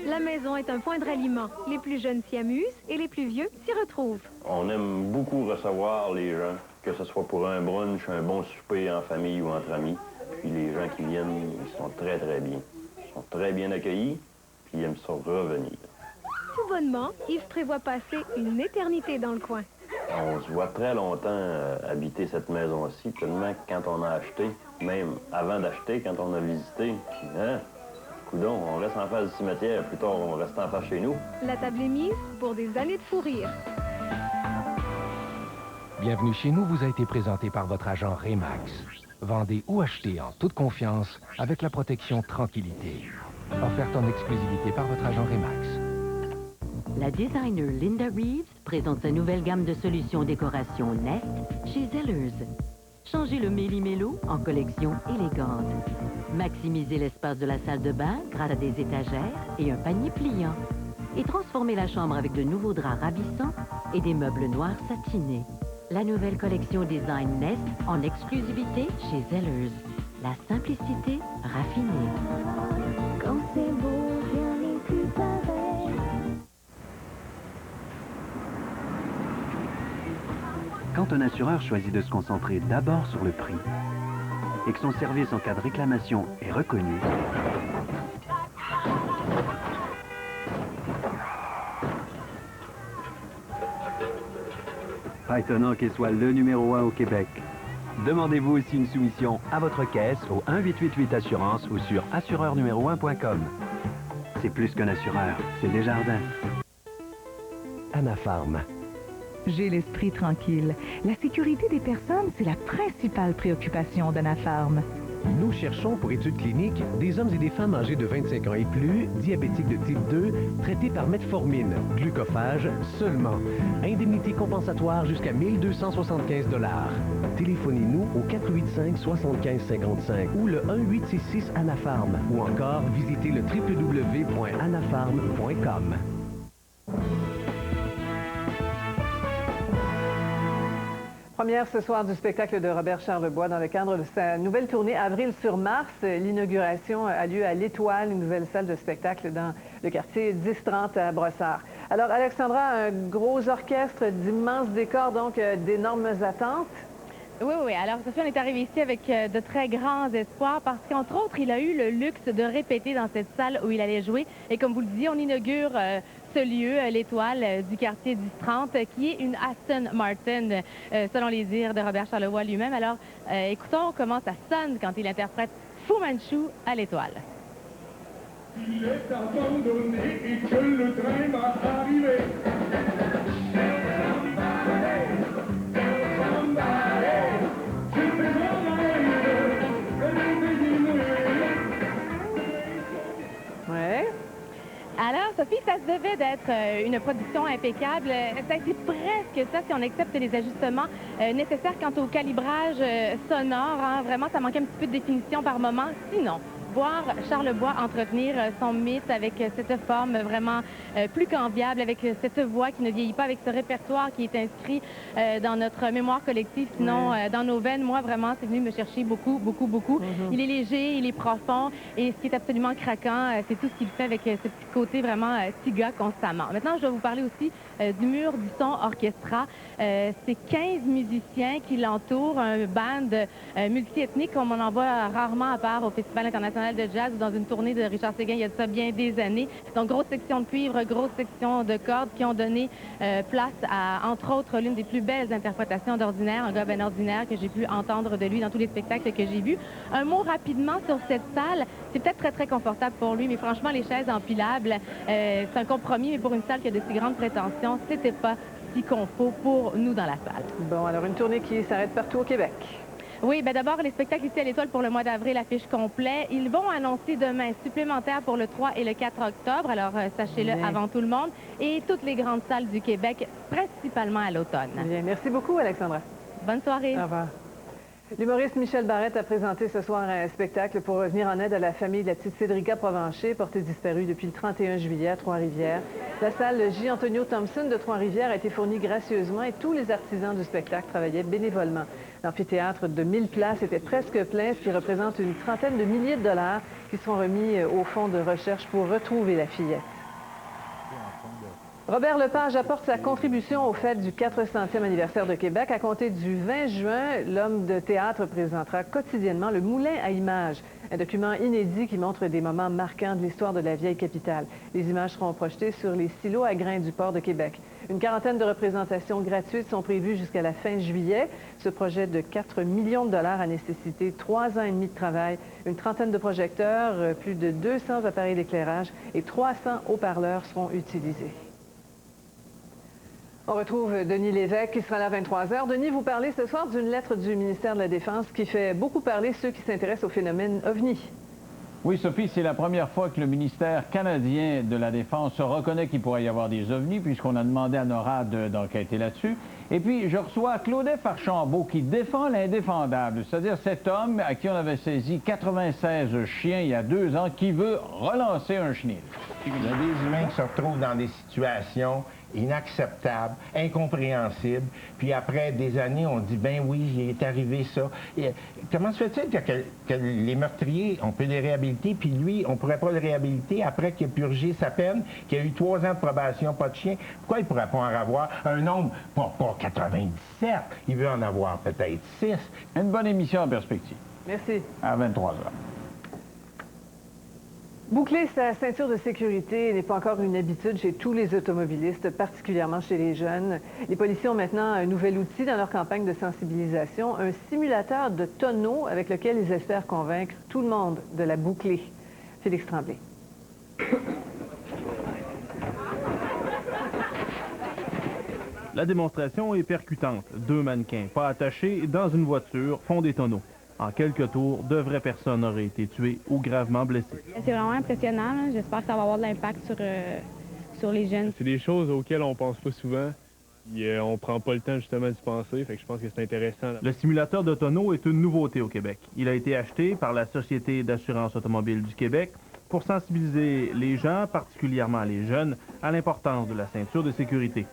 La maison est un point de ralliement. Les plus jeunes s'y amusent et les plus vieux s'y retrouvent. On aime beaucoup recevoir les gens, que ce soit pour un brunch, un bon souper en famille ou entre amis. Puis les gens qui viennent, ils sont très bien. Ils sont très bien accueillis, puis ils aiment ça revenir. Tout bonnement, Yves prévoit passer une éternité dans le coin. On se voit très longtemps habiter cette maison-ci, tellement que quand on a acheté, même avant d'acheter, quand on a visité, hein? Coudon, on reste en face du cimetière, plus tard on reste en face chez nous. La table est mise pour des années de fou rire. Bienvenue chez nous vous a été présenté par votre agent Remax. Vendez ou achetez en toute confiance avec la protection Tranquillité. Offerte en exclusivité par votre agent Remax. La designer Linda Reeves présente sa nouvelle gamme de solutions décoration Nest chez Zellers. Changez le méli-mélo en collection élégante. Maximisez l'espace de la salle de bain grâce à des étagères et un panier pliant. Et transformez la chambre avec de nouveaux draps ravissants et des meubles noirs satinés. La nouvelle collection Design Nest en exclusivité chez Zellers. La simplicité raffinée. Quand c'est beau, rien n'est plus pareil. Quand un assureur choisit de se concentrer d'abord sur le prix et que son service en cas de réclamation est reconnu, pas étonnant qu'il soit le numéro 1 au Québec. Demandez-vous aussi une soumission à votre caisse au 1-888 Assurance ou sur assureurnuméro1.com. C'est plus qu'un assureur, c'est Desjardins. Anapharm. J'ai l'esprit tranquille. La sécurité des personnes, c'est la principale préoccupation d'Anapharm. Nous cherchons pour études cliniques des hommes et des femmes âgés de 25 ans et plus, diabétiques de type 2, traités par metformine, glucophage seulement. Indemnité compensatoire jusqu'à 1 275 $. Téléphonez-nous au 485-7555 ou le 1-866-ANAPHARM ou encore visitez le www.anapharm.com. Première ce soir du spectacle de Robert Charlebois dans le cadre de sa nouvelle tournée Avril sur Mars. L'inauguration a lieu à l'Étoile, une nouvelle salle de spectacle dans le quartier 1030 à Brossard. Alors Alexandra, un gros orchestre, d'immenses décors, donc d'énormes attentes. Oui. Alors, Sophie, on est arrivé ici avec de très grands espoirs parce qu'entre autres, il a eu le luxe de répéter dans cette salle où il allait jouer. Et comme vous le disiez, on inaugure ce lieu, l'Étoile du quartier 1030, qui est une Aston Martin, selon les dires de Robert Charlebois lui-même. Alors, écoutons comment ça sonne quand il interprète Fu Manchu à l'Étoile. Il est abandonné et que le train va arriver. Ouais. Alors, Sophie, ça se devait d'être une production impeccable. Ça a été presque ça si on accepte les ajustements nécessaires quant au calibrage sonore. Hein. Vraiment, ça manquait un petit peu de définition par moment. Sinon, voir Charlebois entretenir son mythe avec cette forme vraiment plus qu'enviable, avec cette voix qui ne vieillit pas, avec ce répertoire qui est inscrit dans notre mémoire collective, sinon dans nos veines. Moi, vraiment, c'est venu me chercher beaucoup. Il est léger, il est profond, et ce qui est absolument craquant, c'est tout ce qu'il fait avec ce petit côté vraiment tiga constamment. Maintenant, je vais vous parler aussi du mur du son orchestra. C'est 15 musiciens qui l'entourent, un band multiethnique comme on en voit rarement à part au Festival international de jazz ou dans une tournée de Richard Séguin il y a de ça bien des années. Donc, grosse section de cuivre, grosse section de cordes qui ont donné place à, entre autres, l'une des plus belles interprétations d'Ordinaire, un gars ben ordinaire que j'ai pu entendre de lui dans tous les spectacles que j'ai vus. Un mot rapidement sur cette salle. C'est peut-être très confortable pour lui, mais franchement, les chaises empilables, c'est un compromis, mais pour une salle qui a de si grandes prétentions, c'était pas si confort pour nous dans la salle. Bon, alors une tournée qui s'arrête partout au Québec. Oui, bien d'abord, les spectacles ici à l'Étoile pour le mois d'avril affichent complet. Ils vont annoncer demain supplémentaire pour le 3 et le 4 octobre, alors sachez-le avant tout le monde, et toutes les grandes salles du Québec, principalement à l'automne. Bien, merci beaucoup, Alexandra. Bonne soirée. Au revoir. L'humoriste Michel Barrette a présenté ce soir un spectacle pour venir en aide à la famille de la petite Cédrica Provencher, portée disparue depuis le 31 juillet à Trois-Rivières. La salle J. Antonio Thompson de Trois-Rivières a été fournie gracieusement et tous les artisans du spectacle travaillaient bénévolement. L'amphithéâtre de 1000 places était presque plein, ce qui représente une trentaine de milliers de dollars qui seront remis au fonds de recherche pour retrouver la fillette. Robert Lepage apporte sa contribution aux fêtes du 400e anniversaire de Québec. À compter du 20 juin, l'homme de théâtre présentera quotidiennement le Moulin à images, un document inédit qui montre des moments marquants de l'histoire de la vieille capitale. Les images seront projetées sur les silos à grains du port de Québec. Une quarantaine de représentations gratuites sont prévues jusqu'à la fin juillet. Ce projet de 4 millions de dollars a nécessité 3 ans et demi de travail, une trentaine de projecteurs, plus de 200 appareils d'éclairage et 300 haut-parleurs seront utilisés. On retrouve Denis Lévesque qui sera là à 23h. Denis, vous parlez ce soir d'une lettre du ministère de la Défense qui fait beaucoup parler ceux qui s'intéressent au phénomène OVNI. Oui, Sophie, c'est la première fois que le ministère canadien de la Défense reconnaît qu'il pourrait y avoir des ovnis, puisqu'on a demandé à NORAD d'enquêter là-dessus. Et puis, je reçois Claudette Archambault qui défend l'indéfendable, c'est-à-dire cet homme à qui on avait saisi 96 chiens il y a 2 ans, qui veut relancer un chenil. Il y a des humains qui se retrouvent dans des situations inacceptables, incompréhensibles, puis après des années, on dit, ben oui, il est arrivé ça. Et comment se fait-il que les meurtriers, on peut les réhabiliter, puis lui, on ne pourrait pas le réhabiliter après qu'il ait purgé sa peine, qu'il a eu 3 ans de probation, pas de chien? Pourquoi il ne pourrait pas en avoir un nombre, pas 97, il veut en avoir peut-être 6. Une bonne émission en perspective. Merci. À 23h. Boucler sa ceinture de sécurité n'est pas encore une habitude chez tous les automobilistes, particulièrement chez les jeunes. Les policiers ont maintenant un nouvel outil dans leur campagne de sensibilisation, un simulateur de tonneau avec lequel ils espèrent convaincre tout le monde de la boucler. Félix Tremblay. La démonstration est percutante. 2 mannequins, pas attachés, dans une voiture, font des tonneaux. En quelques tours, de vraies personnes auraient été tuées ou gravement blessées. C'est vraiment impressionnant. J'espère que ça va avoir de l'impact sur les jeunes. C'est des choses auxquelles on pense pas souvent. On ne prend pas le temps justement d'y penser, fait que je pense que c'est intéressant. Le simulateur de tonneau est une nouveauté au Québec. Il a été acheté par la Société d'assurance automobile du Québec pour sensibiliser les gens, particulièrement les jeunes, à l'importance de la ceinture de sécurité.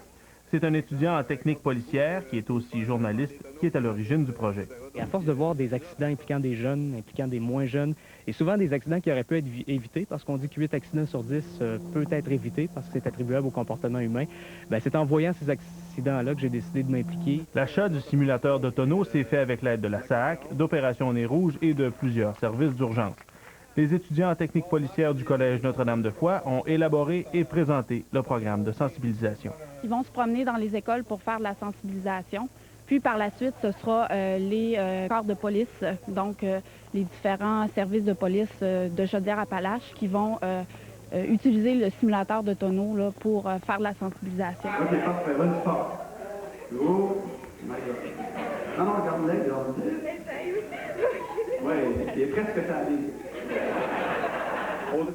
C'est un étudiant en technique policière qui est aussi journaliste qui est à l'origine du projet. Et à force de voir des accidents impliquant des jeunes, impliquant des moins jeunes, et souvent des accidents qui auraient pu être évités, parce qu'on dit que 8 accidents sur 10 peut être évité parce que c'est attribuable au comportement humain, bien, c'est en voyant ces accidents-là que j'ai décidé de m'impliquer. L'achat du simulateur de tonneau s'est fait avec l'aide de la SAC, d'Opération Nez Rouge et de plusieurs services d'urgence. Les étudiants en technique policière du Collège Notre-Dame-de-Foy ont élaboré et présenté le programme de sensibilisation. Ils vont se promener dans les écoles pour faire de la sensibilisation. Puis par la suite, ce sera les corps de police, donc les différents services de police de Chaudière-Appalaches qui vont utiliser le simulateur de tonneau là, pour faire de la sensibilisation. OK, parfait. Vas-y, fort. Oh, my God. Non, non, garde-le, garde-le. Oui, il est presque allé.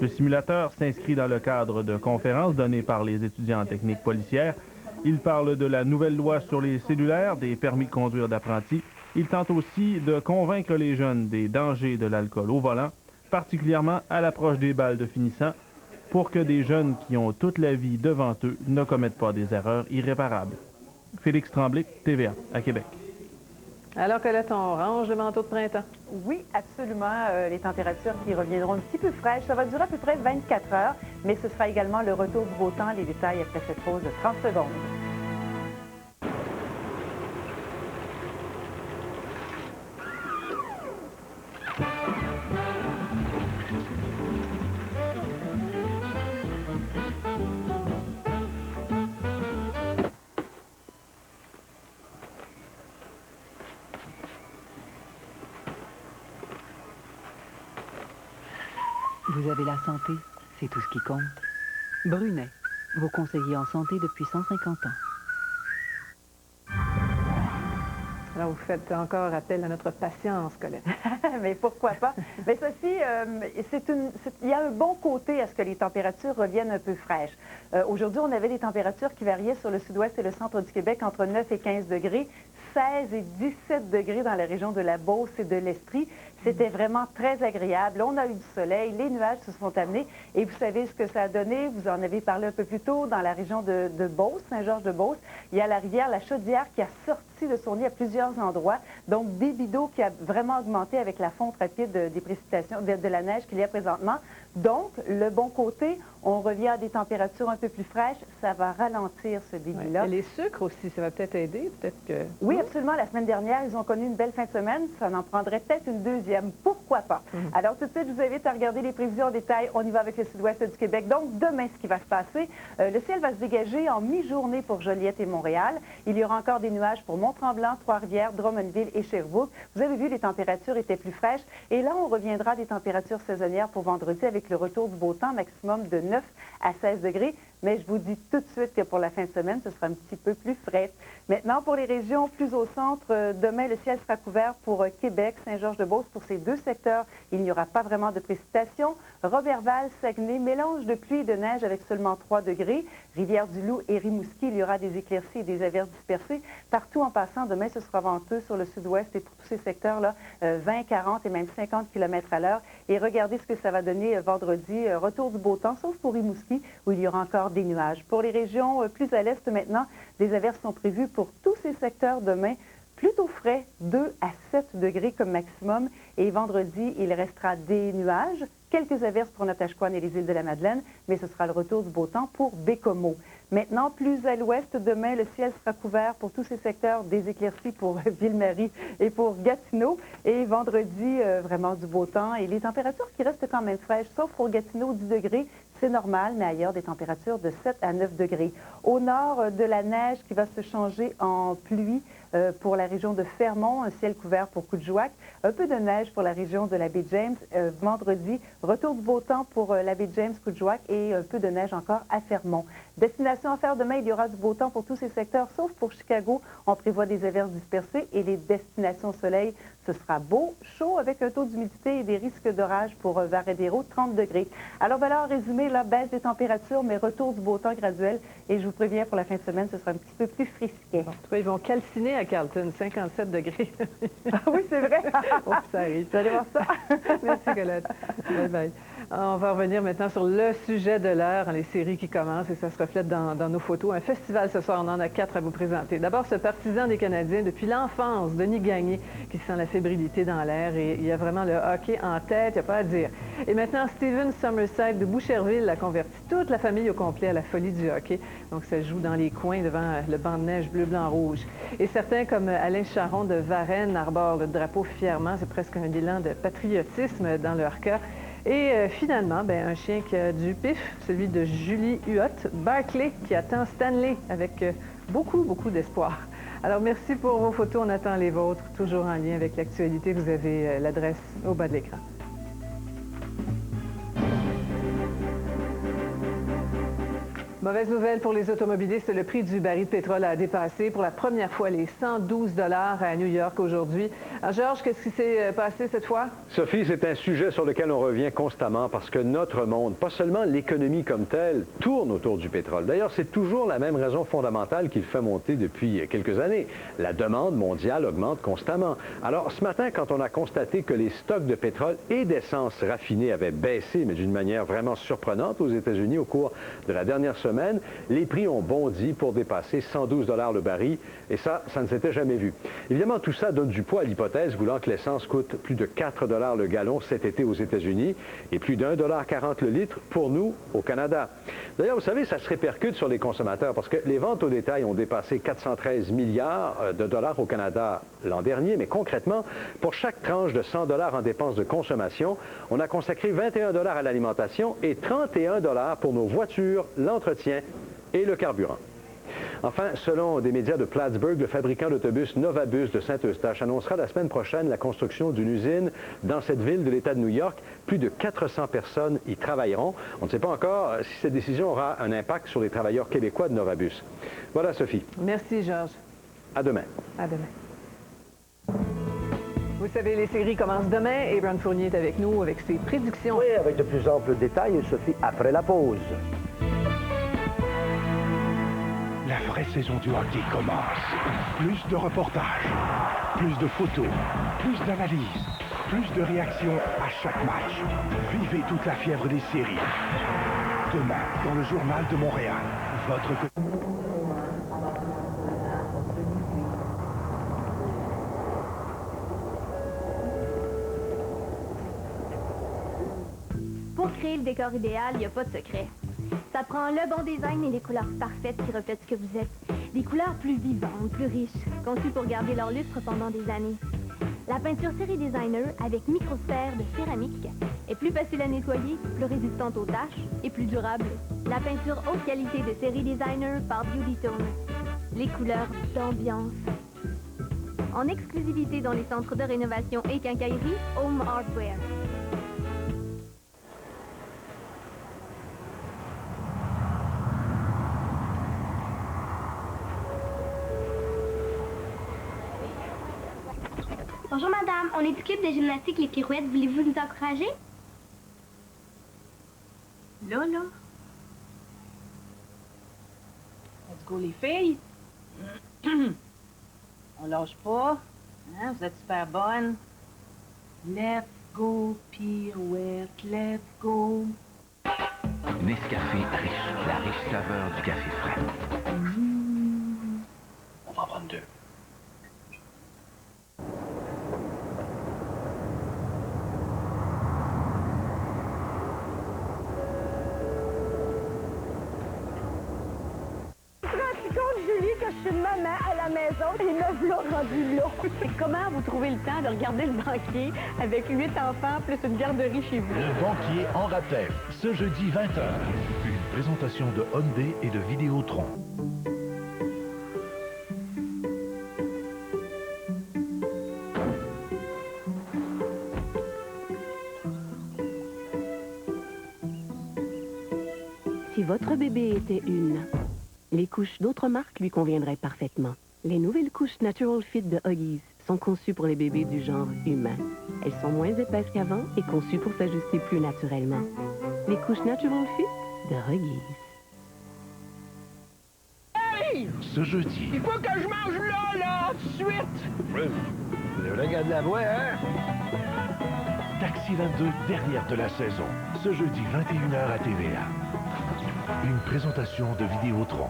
Le simulateur s'inscrit dans le cadre de conférences données par les étudiants en technique policière. Il parle de la nouvelle loi sur les cellulaires, des permis de conduire d'apprentis. Il tente aussi de convaincre les jeunes des dangers de l'alcool au volant, particulièrement à l'approche des balles de finissant, pour que des jeunes qui ont toute la vie devant eux ne commettent pas des erreurs irréparables. Félix Tremblay, TVA, à Québec. Alors Colette, on range le manteau de printemps. Oui, absolument. Les températures qui reviendront un petit peu fraîches. Ça va durer à peu près 24 heures, mais ce sera également le retour du beau temps. Les détails après cette pause de 30 secondes. Vous avez la santé, c'est tout ce qui compte. Brunet, vos conseillers en santé depuis 150 ans. Alors, vous faites encore appel à notre patience, Colette. Mais pourquoi pas? Mais Sophie, il y a un bon côté à ce que les températures reviennent un peu fraîches. Aujourd'hui, on avait des températures qui variaient sur le sud-ouest et le centre du Québec entre 9 et 15 degrés, 16 et 17 degrés dans la région de la Beauce et de l'Estrie. C'était vraiment très agréable. On a eu du soleil, les nuages se sont amenés et vous savez ce que ça a donné. Vous en avez parlé un peu plus tôt dans la région de Beauce, Saint-Georges-de-Beauce. Il y a la rivière La Chaudière qui a sorti de son lit à plusieurs endroits. Donc, débit d'eau qui a vraiment augmenté avec la fonte rapide des précipitations, de la neige qu'il y a présentement. Donc, le bon côté, on revient à des températures un peu plus fraîches. Ça va ralentir ce débit-là. Ouais. Et les sucres aussi, ça va peut-être aider, peut-être que... Oui, absolument. La semaine dernière, ils ont connu une belle fin de semaine. Ça en prendrait peut-être une deuxième. Pourquoi pas? Alors, tout de suite, je vous invite à regarder les prévisions en détail. On y va avec le sud-ouest du Québec. Donc, demain, ce qui va se passer, le ciel va se dégager en mi-journée pour Joliette et Montréal. Il y aura encore des nuages pour Mont-Tremblant, Trois-Rivières, Drummondville et Sherbrooke. Vous avez vu, les températures étaient plus fraîches. Et là, on reviendra à des températures saisonnières pour vendredi avec le retour du beau temps, maximum de 9 à 16 degrés. Mais je vous dis tout de suite que pour la fin de semaine, ce sera un petit peu plus frais. Maintenant, pour les régions plus au centre, demain, le ciel sera couvert pour Québec, Saint-Georges-de-Beauce. Pour ces deux secteurs, il n'y aura pas vraiment de précipitations. Roberval, Saguenay, mélange de pluie et de neige avec seulement 3 degrés. Rivière-du-Loup et Rimouski, il y aura des éclaircies et des averses dispersées. Partout en passant, demain, ce sera venteux sur le sud-ouest et pour tous ces secteurs-là, 20, 40 et même 50 km à l'heure. Et regardez ce que ça va donner vendredi, retour du beau temps, sauf pour Rimouski, où il y aura encore des nuages. Pour les régions plus à l'est maintenant, des averses sont prévues pour tous ces secteurs demain. Plutôt frais, 2 à 7 degrés comme maximum. Et vendredi, il restera des nuages, quelques averses pour Natashquan et les îles de la Madeleine, mais ce sera le retour du beau temps pour Bécomo. Maintenant, plus à l'ouest, demain, le ciel sera couvert pour tous ces secteurs, des éclaircies pour Ville-Marie et pour Gatineau. Et vendredi, vraiment du beau temps. Et les températures qui restent quand même fraîches, sauf pour Gatineau, 10 degrés, c'est normal, mais ailleurs, des températures de 7 à 9 degrés. Au nord, de la neige qui va se changer en pluie pour la région de Fermont, un ciel couvert pour Coudjouac, un peu de neige pour la région de la baie James. Vendredi, retour du beau temps pour la baie James, Coudjouac et un peu de neige encore à Fermont. Destination à faire demain, il y aura du beau temps pour tous ces secteurs, sauf pour Chicago. On prévoit des averses dispersées et les destinations soleil, ce sera beau, chaud avec un taux d'humidité et des risques d'orage pour Varadero, 30 degrés. Alors voilà, en résumé, la baisse des températures, mais retour du beau temps graduel. Et je vous préviens, pour la fin de semaine, ce sera un petit peu plus frisquet. Bon, en tout cas, ils vont calciner à Carleton, 57 degrés. Ah oui, c'est vrai. Oh, ça arrive. Vous allez voir ça. Merci, Colette. Bye bye. On va revenir maintenant sur le sujet de l'heure, les séries qui commencent et ça se reflète dans nos photos. Un festival ce soir, on en a 4 à vous présenter. D'abord, ce partisan des Canadiens depuis l'enfance, Denis Gagné, qui sent la fébrilité dans l'air et il y a vraiment le hockey en tête, il n'y a pas à dire. Et maintenant, Steven Somerside de Boucherville a converti toute la famille au complet à la folie du hockey. Donc, ça joue dans les coins devant le banc de neige bleu, blanc, rouge. Et certains, comme Alain Charon de Varennes, arborent le drapeau fièrement. C'est presque un élan de patriotisme dans leur cas. Et finalement, un chien qui a du pif, celui de Julie Huot, Barclay, qui attend Stanley avec beaucoup, beaucoup d'espoir. Alors, merci pour vos photos. On attend les vôtres, toujours en lien avec l'actualité. Vous avez l'adresse au bas de l'écran. Mauvaise nouvelle pour les automobilistes, le prix du baril de pétrole a dépassé pour la première fois les 112 $ à New York aujourd'hui. Alors, Georges, qu'est-ce qui s'est passé cette fois? Sophie, c'est un sujet sur lequel on revient constamment parce que notre monde, pas seulement l'économie comme telle, tourne autour du pétrole. D'ailleurs, c'est toujours la même raison fondamentale qui le fait monter depuis quelques années. La demande mondiale augmente constamment. Alors, ce matin, quand on a constaté que les stocks de pétrole et d'essence raffinée avaient baissé, mais d'une manière vraiment surprenante aux États-Unis au cours de la dernière semaine, les prix ont bondi pour dépasser 112 $ le baril, et ça ne s'était jamais vu. Évidemment, tout ça donne du poids à l'hypothèse voulant que l'essence coûte plus de 4 $ le gallon cet été aux États-Unis et plus d'1,40 $ le litre pour nous au Canada. D'ailleurs, vous savez, ça se répercute sur les consommateurs parce que les ventes au détail ont dépassé 413 milliards de dollars au Canada l'an dernier, mais concrètement, pour chaque tranche de 100 $ en dépenses de consommation, on a consacré 21 $ à l'alimentation et 31 $ pour nos voitures, l'entretien et le carburant. Enfin, selon des médias de Plattsburgh, le fabricant d'autobus Novabus de Saint-Eustache annoncera la semaine prochaine la construction d'une usine dans cette ville de l'État de New York. Plus de 400 personnes y travailleront. On ne sait pas encore si cette décision aura un impact sur les travailleurs québécois de Novabus. Voilà, Sophie. Merci, Georges. À demain. À demain. Vous savez, les séries commencent demain et Brian Fournier est avec nous avec ses prédictions. Oui, avec de plus amples détails, Sophie, après la pause. La vraie saison du hockey commence. Plus de reportages, plus de photos, plus d'analyses, plus de réactions à chaque match. Vivez toute la fièvre des séries. Demain, dans le Journal de Montréal, votre... Pour créer le décor idéal, il n'y a pas de secret. Ça prend le bon design et les couleurs parfaites qui reflètent ce que vous êtes. Des couleurs plus vivantes, plus riches, conçues pour garder leur lustre pendant des années. La peinture Série Designer avec microsphère de céramique est plus facile à nettoyer, plus résistante aux taches et plus durable. La peinture haute qualité de Série Designer par Beauty Tone. Les couleurs d'ambiance. En exclusivité dans les centres de rénovation et quincaillerie Home Hardware. Bonjour madame, on est du club de gymnastique Les Pirouettes. Voulez-vous nous encourager? Là. Let's go les filles. On lâche pas. Hein? Vous êtes super bonnes. Let's go, pirouette, let's go. Nescafé riche, la riche saveur du café frais. On va en prendre 2. Julie, que je suis maman à la maison et me voilà rendu là. Comment vous trouvez le temps de regarder le banquier avec 8 enfants plus une garderie chez vous? Le banquier en rappelle, ce jeudi 20h, une présentation de Hyundai et de Vidéotron. Si votre bébé était une, les couches d'autres marques lui conviendraient parfaitement. Les nouvelles couches Natural Fit de Huggies sont conçues pour les bébés du genre humain. Elles sont moins épaisses qu'avant et conçues pour s'ajuster plus naturellement. Les couches Natural Fit de Huggies. Hey! Ce jeudi. Il faut que je mange là, tout de suite! Vous regarde la voix, hein? d'Accident 2 derrière de la saison. Ce jeudi 21h à TVA. Une présentation de Vidéotron.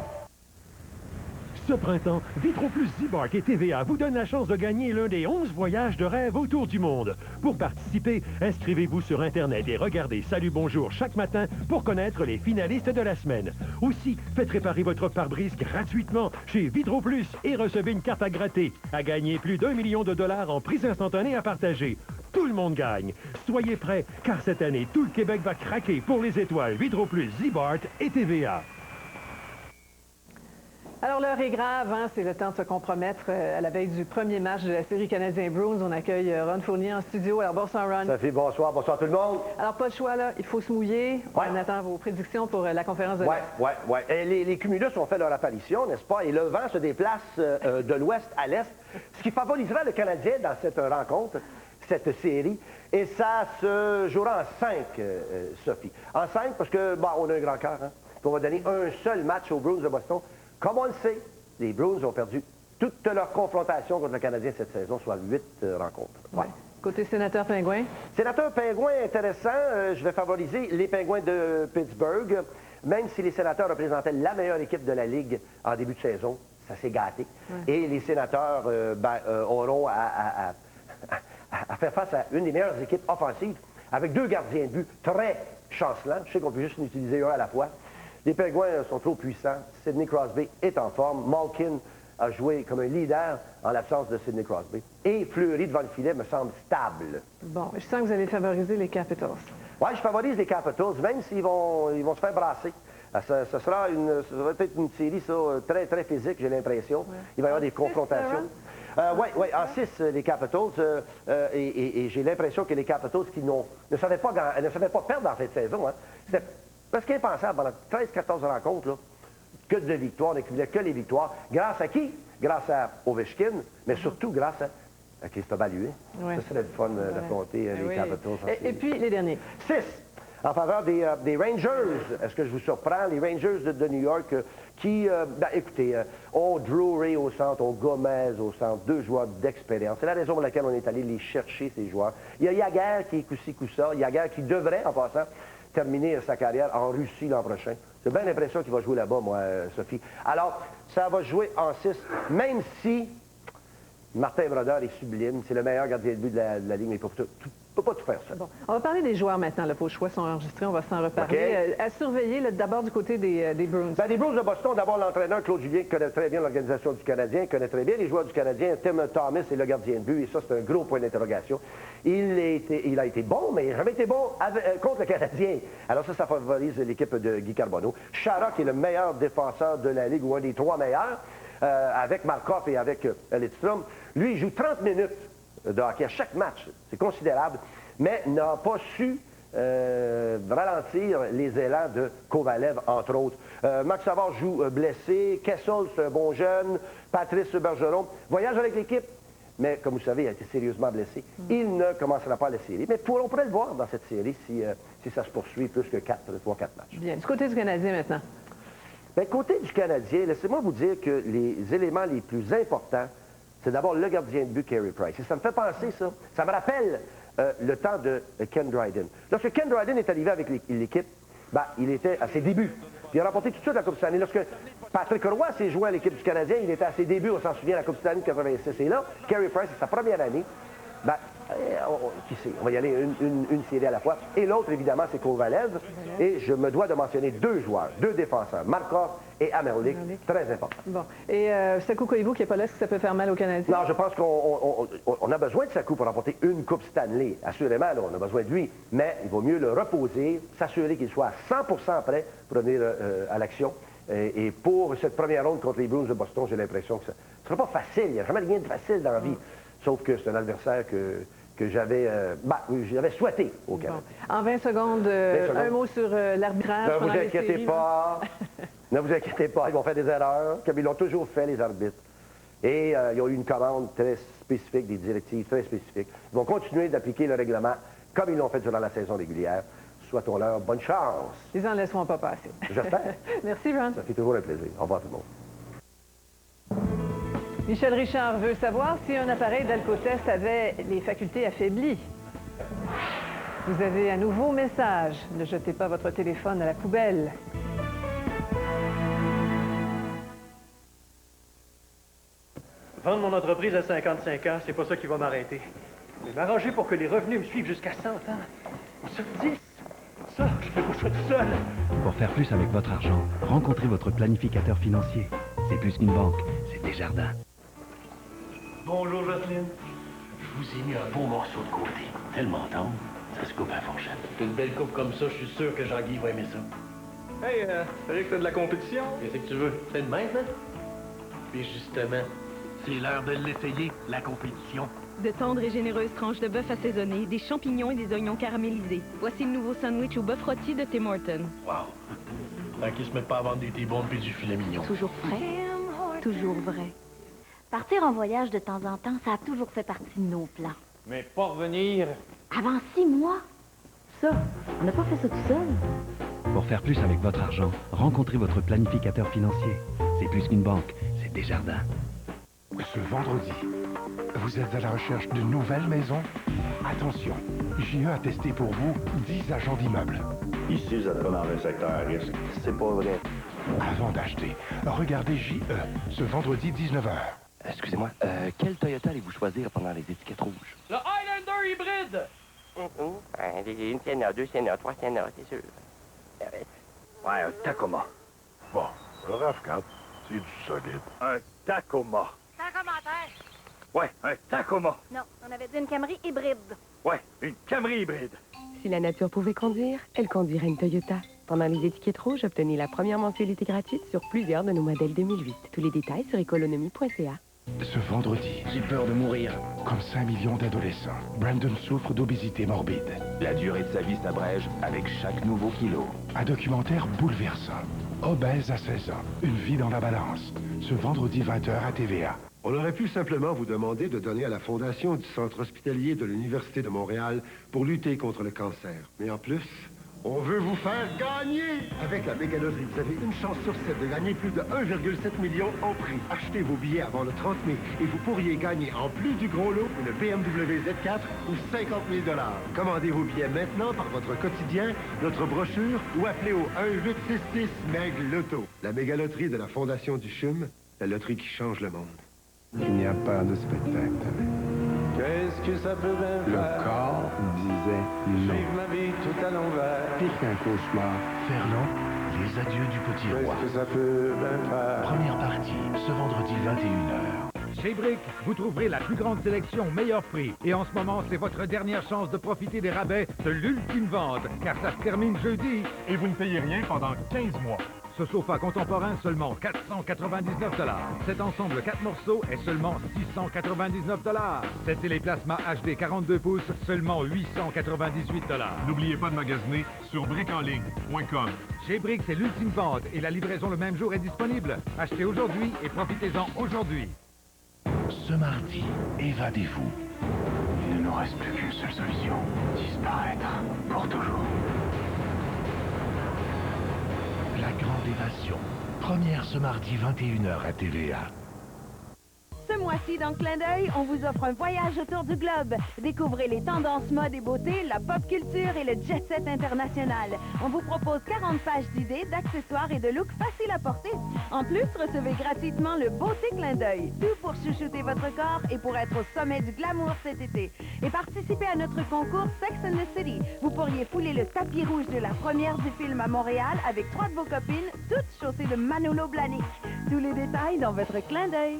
Ce printemps, Vitroplus Zibark et TVA vous donnent la chance de gagner l'un des 11 voyages de rêve autour du monde. Pour participer, inscrivez-vous sur Internet et regardez Salut Bonjour chaque matin pour connaître les finalistes de la semaine. Aussi, faites réparer votre pare-brise gratuitement chez Vitroplus et recevez une carte à gratter. À gagner plus d'1 million de dollars en prix instantané à partager. Tout le monde gagne. Soyez prêts, car cette année, tout le Québec va craquer pour les étoiles Vitroplus, Zibark et TVA. Alors, l'heure est grave, hein? C'est le temps de se compromettre à la veille du premier match de la série Canadien-Bruins. On accueille Ron Fournier en studio. Alors, bonsoir, Ron. Sophie, bonsoir. Bonsoir tout le monde. Alors, pas de choix, là. Il faut se mouiller. Ouais. On attend vos prédictions pour la conférence de l'Est. Oui. Les Cumulus ont fait leur apparition, n'est-ce pas? Et le vent se déplace de l'ouest à l'est, ce qui favorisera le Canadien dans cette rencontre, cette série. Et ça se jouera en 5, Sophie. En 5, parce que, bon, on a un grand cœur, hein? On va donner un seul match aux Bruins de Boston. Comme on le sait, les Bruins ont perdu toute leur confrontation contre le Canadien cette saison, soit 8 rencontres. Ouais. Côté sénateur Pingouin? Sénateur Pingouin, intéressant. Je vais favoriser les Pingouins de Pittsburgh. Même si les sénateurs représentaient la meilleure équipe de la Ligue en début de saison, ça s'est gâté. Ouais. Et les sénateurs auront à faire face à une des meilleures équipes offensives, avec 2 gardiens de but très chancelants. Je sais qu'on peut juste en utiliser un à la fois. Les Pingouins sont trop puissants. Sidney Crosby est en forme. Malkin a joué comme un leader en l'absence de Sidney Crosby. Et Fleury devant le filet me semble stable. Bon, je sens que vous allez favoriser les Capitals. Oui, je favorise les Capitals, même s'ils vont se faire brasser. Ce sera peut-être une série très, très physique, j'ai l'impression. Ouais. Il va y avoir des confrontations. Oui, en 6, les Capitals. Et j'ai l'impression que les Capitals qui ne savaient pas perdre en fin de saison, hein, c'était parce qu'il est impensable, pendant 13-14 rencontres, là, que de victoires, que les victoires. Grâce à qui? Grâce à Ovechkin, mais surtout grâce à Christophe Allué. Ouais. Ça serait le fun d'affronter les Capitals. Et puis, les derniers. 6, en faveur des Rangers. Est-ce que je vous surprends? Les Rangers de New York qui, écoutez, ont Drury au centre, ont Gomez au centre, 2 joueurs d'expérience. C'est la raison pour laquelle on est allé les chercher, ces joueurs. Il y a Jagr qui est coup-ci, coup-ça. Jagr qui devrait, en passant, terminer sa carrière en Russie l'an prochain. J'ai bien l'impression qu'il va jouer là-bas, moi, Sophie. Alors, ça va jouer en 6, même si Martin Brodeur est sublime. C'est le meilleur gardien de but de la Ligue, mais il ne peut pas tout faire ça. Bon, on va parler des joueurs maintenant. Là, vos choix sont enregistrés, on va s'en reparler. Okay. À surveiller, d'abord du côté des Bruins. Des Bruins de Boston, d'abord l'entraîneur Claude Julien, qui connaît très bien l'organisation du Canadien, connaît très bien les joueurs du Canadien. Tim Thomas est le gardien de but, et ça, c'est un gros point d'interrogation. Il a été bon, mais il n'a jamais été bon contre le Canadien. Alors ça favorise l'équipe de Guy Carbonneau. Chara, qui est le meilleur défenseur de la Ligue, ou un des 3 meilleurs, avec Markov et avec Lidstrom. Lui, il joue 30 minutes de hockey à chaque match. C'est considérable, mais n'a pas su ralentir les élans de Kovalev, entre autres. Max Savard joue blessé. Kessel, c'est un bon jeune. Patrice Bergeron voyage avec l'équipe, mais comme vous savez, il a été sérieusement blessé. Il ne commencera pas la série. Mais on pourrait le voir dans cette série si ça se poursuit plus que 3-4 matchs. Bien. Du côté du Canadien maintenant. Bien, côté du Canadien, laissez-moi vous dire que les éléments les plus importants, c'est d'abord le gardien de but, Carey Price. Et ça me fait penser, ça. Ça me rappelle le temps de Ken Dryden. Lorsque Ken Dryden est arrivé avec l'équipe, il était à ses débuts. Puis il a remporté tout de suite la Coupe Stanley. Lorsque Patrick Roy s'est joué à l'équipe du Canadien, il était à ses débuts, on s'en souvient, la Coupe Stanley de 86. Et là, Carey Price, c'est sa première année. Qui sait, on va y aller une série à la fois. Et l'autre, évidemment, c'est Kovalev. Et je me dois de mentionner 2 joueurs, 2 défenseurs, Markov et Amerlik, très important. Bon. Et Sakou Koivu qui n'est pas là, est-ce que ça peut faire mal au Canadien? Non, je pense qu'on a besoin de Sakou pour remporter une Coupe Stanley. Assurément, là, on a besoin de lui. Mais il vaut mieux le reposer, s'assurer qu'il soit à 100% prêt pour venir à l'action. Et pour cette première ronde contre les Bruins de Boston, j'ai l'impression que ça ne sera pas facile. Il n'y a jamais rien de facile dans la vie. Sauf que c'est un adversaire que j'avais souhaité au Canada. Bon. En 20 secondes, un mot sur l'arbitrage. Ne vous inquiétez pas. Ne vous inquiétez pas, ils vont faire des erreurs, comme ils l'ont toujours fait, les arbitres. Et ils ont eu une commande très spécifique, des directives très spécifiques. Ils vont continuer d'appliquer le règlement comme ils l'ont fait durant la saison régulière. Souhaitons-leur bonne chance. Ils en laisseront pas passer. J'espère. Merci, Ron. Ça fait toujours un plaisir. Au revoir tout le monde. Michel Richard veut savoir si un appareil d'alcotest avait les facultés affaiblies. Vous avez un nouveau message. Ne jetez pas votre téléphone à la poubelle. Vendre mon entreprise à 55 ans, c'est pas ça qui va m'arrêter. Mais m'arranger pour que les revenus me suivent jusqu'à 100 ans. Sur 10, ça, je fais pas ça tout seul. Pour faire plus avec votre argent, rencontrez votre planificateur financier. C'est plus qu'une banque, c'est Desjardins. Bonjour, Jocelyne. Je vous ai mis un beau morceau de côté. Tellement tendre, ça se coupe à fourchette. Une belle coupe comme ça, je suis sûr que Jean-Guy va aimer ça. Hey, savais que t'as de la compétition? Qu'est-ce que tu veux? C'est de même, hein? Puis justement, c'est l'heure de l'essayer, la compétition. De tendres et généreuses tranches de bœuf assaisonnées, des champignons et des oignons caramélisés. Voici le nouveau sandwich au bœuf rôti de Tim Hortons. Wow! Tant qu'ils se mettent pas à vendre des T-bones puis du filet mignon. Toujours frais, toujours vrai. Partir en voyage de temps en temps, ça a toujours fait partie de nos plans. Mais pas revenir. Avant 6 mois? Ça, on n'a pas fait ça tout seul. Pour faire plus avec votre argent, rencontrez votre planificateur financier. C'est plus qu'une banque, c'est Desjardins. Ce vendredi, vous êtes à la recherche d'une nouvelle maison? Attention, JE a testé pour vous 10 agents d'immeubles. Ici, vous n'êtes pas dans un secteur à risque. C'est pas vrai. Avant d'acheter, regardez JE, ce vendredi 19h. Excusez-moi, quel Toyota allez-vous choisir pendant les étiquettes rouges? Le Highlander hybride! Une Sienna, 2 Sienna, 3 Sienna, c'est sûr. Ouais, un Tacoma. Bon, le RAV4, c'est du solide. Un Tacoma. Sans commentaire. Ouais, un Tacoma. Non, on avait dit une Camry hybride. Ouais, une Camry hybride. Si la nature pouvait conduire, elle conduirait une Toyota. Pendant les étiquettes rouges, obtenez la première mensualité gratuite sur plusieurs de nos modèles 2008. Tous les détails sur économie.ca. Ce vendredi, j'ai peur de mourir. Comme 5 millions d'adolescents, Brandon souffre d'obésité morbide. La durée de sa vie s'abrège avec chaque nouveau kilo. Un documentaire bouleversant. Obèse à 16 ans, une vie dans la balance. Ce vendredi 20h à TVA. On aurait pu simplement vous demander de donner à la fondation du Centre hospitalier de l'Université de Montréal pour lutter contre le cancer. Mais en plus, on veut vous faire gagner! Avec la méga loterie, vous avez une chance sur 7 de gagner plus de 1,7 million en prix. Achetez vos billets avant le 30 mai et vous pourriez gagner, en plus du gros lot, une BMW Z4 ou 50 000 $. Commandez vos billets maintenant par votre quotidien, notre brochure ou appelez au 1-866-MEG-LOTO. La méga loterie de la Fondation du CHUM, la loterie qui change le monde. Il n'y a pas de spectacle. Qu'est-ce que ça peut bien Le faire? corps disait non. Vivre ma vie tout à l'envers. Pire qu'un cauchemar. Ferland, les adieux du petit roi. Qu'est-ce que ça peut bien faire? Première partie, ce vendredi 21h. Chez Brick, vous trouverez la plus grande sélection, meilleur prix. Et en ce moment, c'est votre dernière chance de profiter des rabais de l'ultime vente, car ça se termine jeudi. Et vous ne payez rien pendant 15 mois. Ce sofa contemporain, seulement 499 $. Cet ensemble 4 morceaux est seulement 699 $. Cet téléplasma HD 42 pouces, seulement 898 $. N'oubliez pas de magasiner sur brickenligne.com. Chez Brick, c'est l'ultime vente et la livraison le même jour est disponible. Achetez aujourd'hui et profitez-en aujourd'hui. Ce mardi, évadez-vous. Il ne nous reste plus qu'une seule solution. Disparaître. Pour toujours. La Grande Évasion. Première ce mardi 21h à TVA. Ce mois-ci, dans Clin d'œil, on vous offre un voyage autour du globe. Découvrez les tendances mode et beauté, la pop culture et le jet-set international. On vous propose 40 pages d'idées, d'accessoires et de looks faciles à porter. En plus, recevez gratuitement le Beauté Clin d'œil. Tout pour chouchouter votre corps et pour être au sommet du glamour cet été. Et participez à notre concours Sex and the City. Vous pourriez fouler le tapis rouge de la première du film à Montréal avec 3 de vos copines, toutes chaussées de Manolo Blahnik. Tous les détails dans votre Clin d'œil.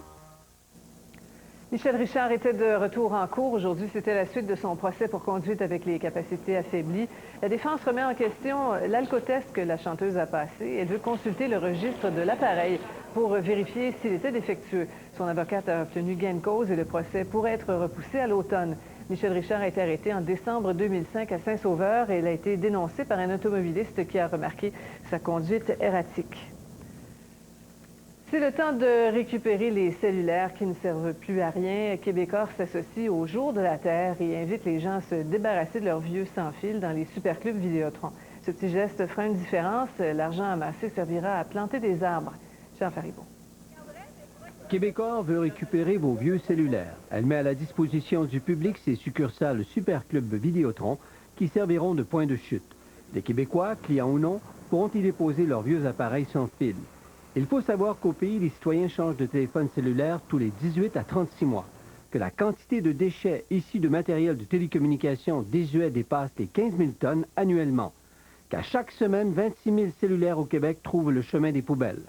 Michel Richard était de retour en cours. Aujourd'hui, c'était la suite de son procès pour conduite avec les capacités affaiblies. La défense remet en question l'alcotest que la chanteuse a passé. Elle veut consulter le registre de l'appareil pour vérifier s'il était défectueux. Son avocate a obtenu gain de cause et le procès pourrait être repoussé à l'automne. Michel Richard a été arrêté en décembre 2005 à Saint-Sauveur et il a été dénoncé par un automobiliste qui a remarqué sa conduite erratique. C'est le temps de récupérer les cellulaires qui ne servent plus à rien. Québécois s'associe au Jour de la Terre et invite les gens à se débarrasser de leurs vieux sans fil dans les superclubs Vidéotron. Ce petit geste fera une différence. L'argent amassé servira à planter des arbres. Jean Faribault. Québécois veut récupérer vos vieux cellulaires. Elle met à la disposition du public ses succursales Superclub Vidéotron qui serviront de point de chute. Les Québécois, clients ou non, pourront y déposer leurs vieux appareils sans fil. Il faut savoir qu'au pays, les citoyens changent de téléphone cellulaire tous les 18 à 36 mois, que la quantité de déchets issus de matériel de télécommunication désuet dépasse les 15 000 tonnes annuellement, qu'à chaque semaine, 26 000 cellulaires au Québec trouvent le chemin des poubelles,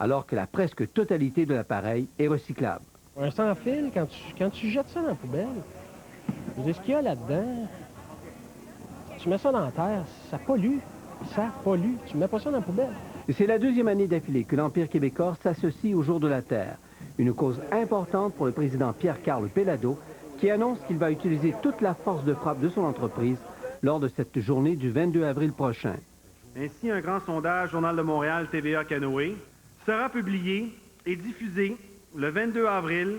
alors que la presque totalité de l'appareil est recyclable. Un sans fil, quand tu jettes ça dans la poubelle, ce qu'il y a là-dedans, tu mets ça dans la terre, ça pollue. Ça pollue. Tu mets pas ça dans la poubelle. C'est la deuxième année d'affilée que l'Empire québécois s'associe au Jour de la Terre. Une cause importante pour le président Pierre-Carl Péladeau, qui annonce qu'il va utiliser toute la force de frappe de son entreprise lors de cette journée du 22 avril prochain. Ainsi, un grand sondage, Journal de Montréal, TVA Canoë, sera publié et diffusé le 22 avril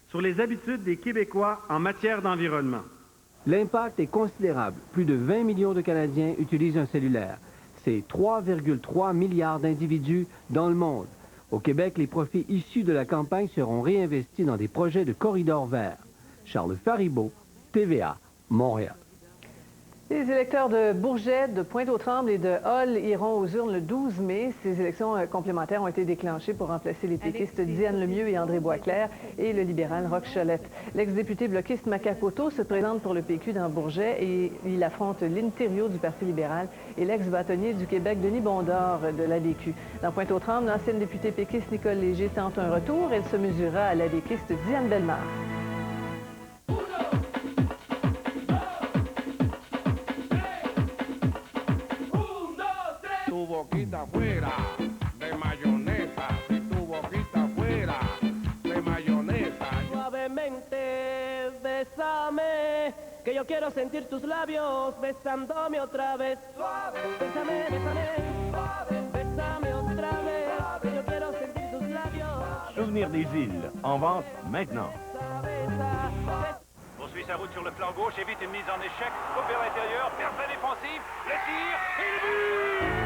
sur les habitudes des Québécois en matière d'environnement. L'impact est considérable. Plus de 20 millions de Canadiens utilisent un cellulaire. C'est 3,3 milliards d'individus dans le monde. Au Québec, les profits issus de la campagne seront réinvestis dans des projets de corridors verts. Charles Faribault, TVA, Montréal. Les électeurs de Bourget, de Pointe-aux-Trembles et de Hull iront aux urnes le 12 mai. Ces élections complémentaires ont été déclenchées pour remplacer les péquistes Diane Lemieux et André Boisclair et le libéral Roch Cholette. L'ex-député bloquiste Macapoto se présente pour le PQ dans Bourget et il affronte Lynn Thériault du Parti libéral et l'ex-bâtonnier du Québec Denis Bondor de l'ADQ. Dans Pointe-aux-Trembles, l'ancienne députée péquiste Nicole Léger tente un retour. Elle se mesurera à l'ADQiste Diane Bellemare. Boquita fuera de mayonesa, si tu boquita fuera de mayonesa. Suavemente, bésame, que yo quiero sentir tus labios besándome otra vez. Suave, bésame, bésame, suave, bésame otra vez, que yo quiero sentir tus labios. Souvenir des îles, en vente maintenant. Poursuit sa route sur le flanc gauche, évite une mise en échec, coupe vers l'intérieur, percée défensive, le tir et le but!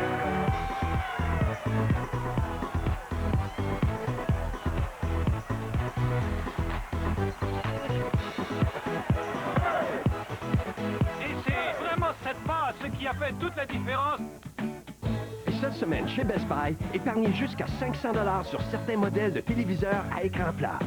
Et c'est vraiment cette passe qui a fait toute la différence. Et cette semaine, chez Best Buy, épargnez jusqu'à 500 $ sur certains modèles de téléviseurs à écran plat.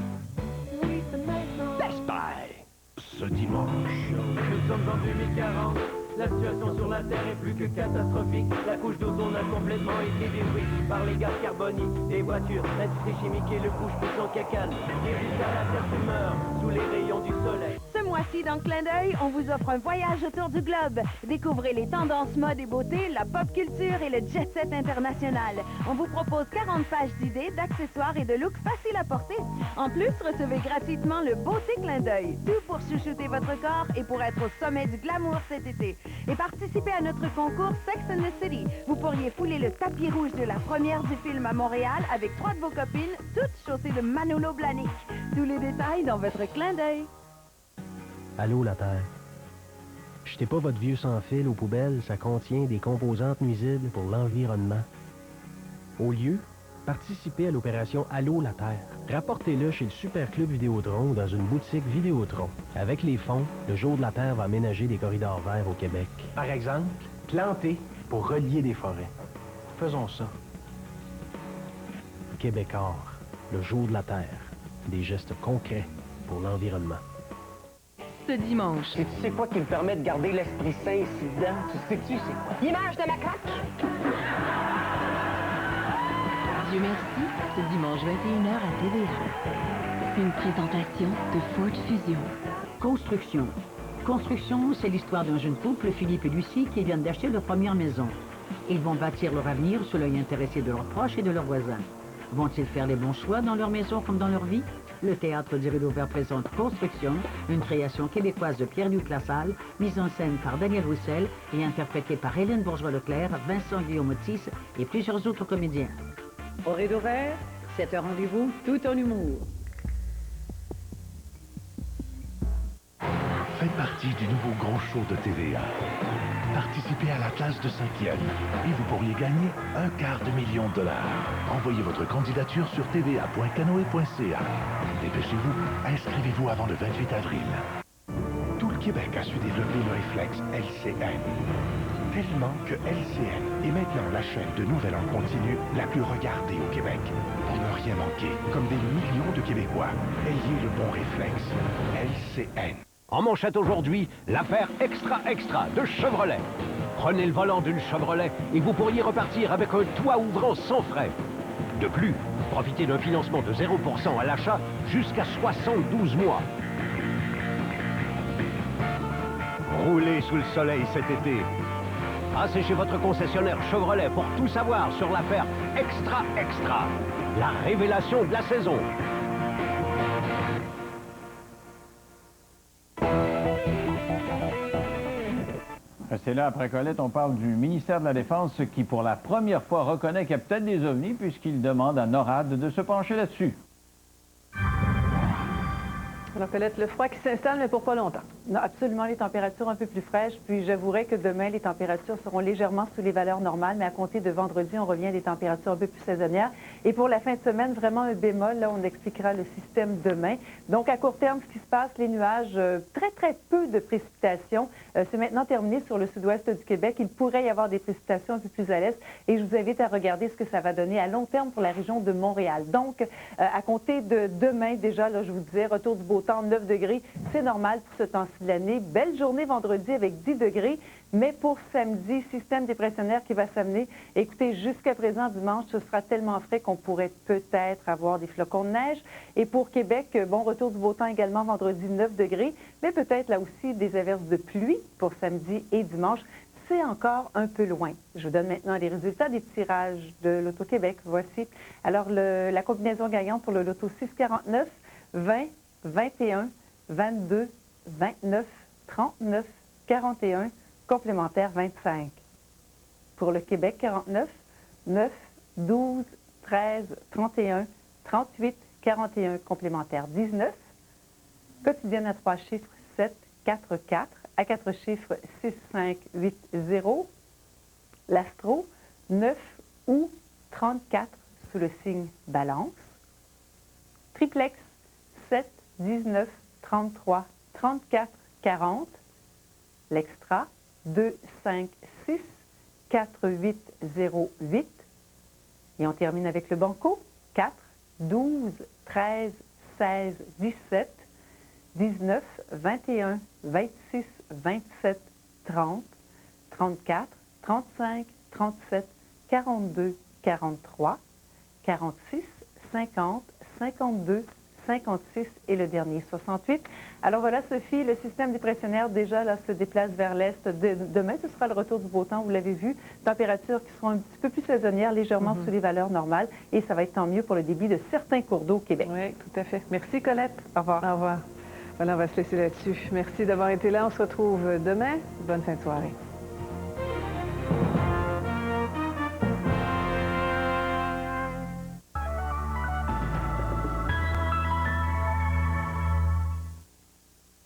Best Buy. Ce dimanche. Nous sommes en 2040. La situation sur la Terre est plus que catastrophique. La couche d'ozone a complètement été détruite par les gaz carboniques des voitures, l'industrie chimique et le couche-poussant cacane. Et jusqu'à la Terre qui meurt sous les rayons du soleil. Ce mois-ci, dans Clin d'œil, on vous offre un voyage autour du globe. Découvrez les tendances mode et beauté, la pop culture et le jet-set international. On vous propose 40 pages d'idées, d'accessoires et de looks faciles à porter. En plus, recevez gratuitement le Beauté Clin d'œil. Tout pour chouchouter votre corps et pour être au sommet du glamour cet été. Et participez à notre concours Sex and the City. Vous pourriez fouler le tapis rouge de la première du film à Montréal avec 3 de vos copines, toutes chaussées de Manolo Blahnik. Tous les détails dans votre Clin d'œil. Allô, la Terre. Jetez pas votre vieux sans fil aux poubelles, ça contient des composantes nuisibles pour l'environnement. Au lieu, participez à l'opération Allô, la Terre. Rapportez-le chez le Super Club Vidéotron ou dans une boutique Vidéotron. Avec les fonds, le Jour de la Terre va aménager des corridors verts au Québec. Par exemple, planter pour relier des forêts. Faisons ça. Québécois, le Jour de la Terre. Des gestes concrets pour l'environnement. Ce dimanche. Et tu sais quoi qui me permet de garder l'esprit sain ici dedans? Tu sais-tu c'est quoi? L'image de ma claque. Dieu merci, ce dimanche 21h à TVA. Une présentation de Ford Fusion. Construction. Construction, c'est l'histoire d'un jeune couple, Philippe et Lucie, qui viennent d'acheter leur première maison. Ils vont bâtir leur avenir sous l'œil intéressé de leurs proches et de leurs voisins. Vont-ils faire les bons choix dans leur maison comme dans leur vie? Le théâtre du Rideau Vert présente Construction, une création québécoise de Pierre-Luc Lassalle, mise en scène par Daniel Roussel et interprétée par Hélène Bourgeois-Leclerc, Vincent Guillaume-Otis et plusieurs autres comédiens. Au Rideau Vert, c'est un rendez-vous tout en humour. Faites partie du nouveau gros show de TVA. Participez à la classe de 5e et vous pourriez gagner $250 000. Envoyez votre candidature sur tva.canoe.ca. Dépêchez-vous, inscrivez-vous avant le 28 avril. Tout le Québec a su développer le réflexe LCN. Tellement que LCN est maintenant la chaîne de nouvelles en continu la plus regardée au Québec. Pour ne rien manquer, comme des millions de Québécois, ayez le bon réflexe. LCN. En manchette aujourd'hui, l'affaire extra de Chevrolet. Prenez le volant d'une Chevrolet et vous pourriez repartir avec un toit ouvrant sans frais. De plus, profitez d'un financement de 0% à l'achat jusqu'à 72 mois. Roulez sous le soleil cet été. Passez chez votre concessionnaire Chevrolet pour tout savoir sur l'affaire extra, la révélation de la saison. C'est là, après Colette, on parle du ministère de la Défense qui, pour la première fois, reconnaît qu'il y a peut-être des ovnis puisqu'il demande à NORAD de se pencher là-dessus. Alors, Colette, le froid qui s'installe, mais pour pas longtemps. Non, absolument, les températures un peu plus fraîches. Puis j'avouerai que demain, les températures seront légèrement sous les valeurs normales, mais à compter de vendredi, on revient à des températures un peu plus saisonnières. Et pour la fin de semaine, vraiment un bémol, là, on expliquera le système demain. Donc, à court terme, ce qui se passe, les nuages, très peu de précipitations. C'est maintenant terminé sur le sud-ouest du Québec. Il pourrait y avoir des précipitations un peu plus à l'est. Et je vous invite à regarder ce que ça va donner à long terme pour la région de Montréal. Donc, à compter de demain, déjà, là, je vous disais, retour du beau temps, 9 degrés, c'est normal pour ce temps-ci de l'année. Belle journée vendredi avec 10 degrés, mais pour samedi, système dépressionnaire qui va s'amener. Écoutez, jusqu'à présent, dimanche, ce sera tellement frais qu'on pourrait peut-être avoir des flocons de neige. Et pour Québec, bon retour du beau temps également vendredi, 9 degrés, mais peut-être là aussi des averses de pluie pour samedi et dimanche. C'est encore un peu loin. Je vous donne maintenant les résultats des tirages de l'Auto-Québec. Voici. Alors, la combinaison gagnante pour le Loto 649, 20, 21, 22, 29, 39, 41, complémentaire 25. Pour le Québec, 49, 9, 12, 13, 31, 38, 41, complémentaire 19. Quotidienne à 3 chiffres, 7, 4, 4. À 4 chiffres, 6, 5, 8, 0. L'Astro, 9 ou 34 sous le signe Balance. Triplex, 7, 19, 33, 34, 40. L'Extra, 2, 5, 6, 4, 8, 0, 8. Et on termine avec le Banco, 4, 12, 13, 16, 17, 19, 21, 26, 27, 30, 34, 35, 37, 42, 43, 46, 50, 52, 56 et le dernier 68. Alors voilà, Sophie, le système dépressionnaire déjà là se déplace vers l'est. Demain, ce sera le retour du beau temps, vous l'avez vu. Températures qui seront un petit peu plus saisonnières, légèrement sous les valeurs normales. Et ça va être tant mieux pour le débit de certains cours d'eau au Québec. Oui, tout à fait. Merci, Colette. Au revoir. Au revoir. Voilà, on va se laisser là-dessus. Merci d'avoir été là. On se retrouve demain. Bonne fin de soirée.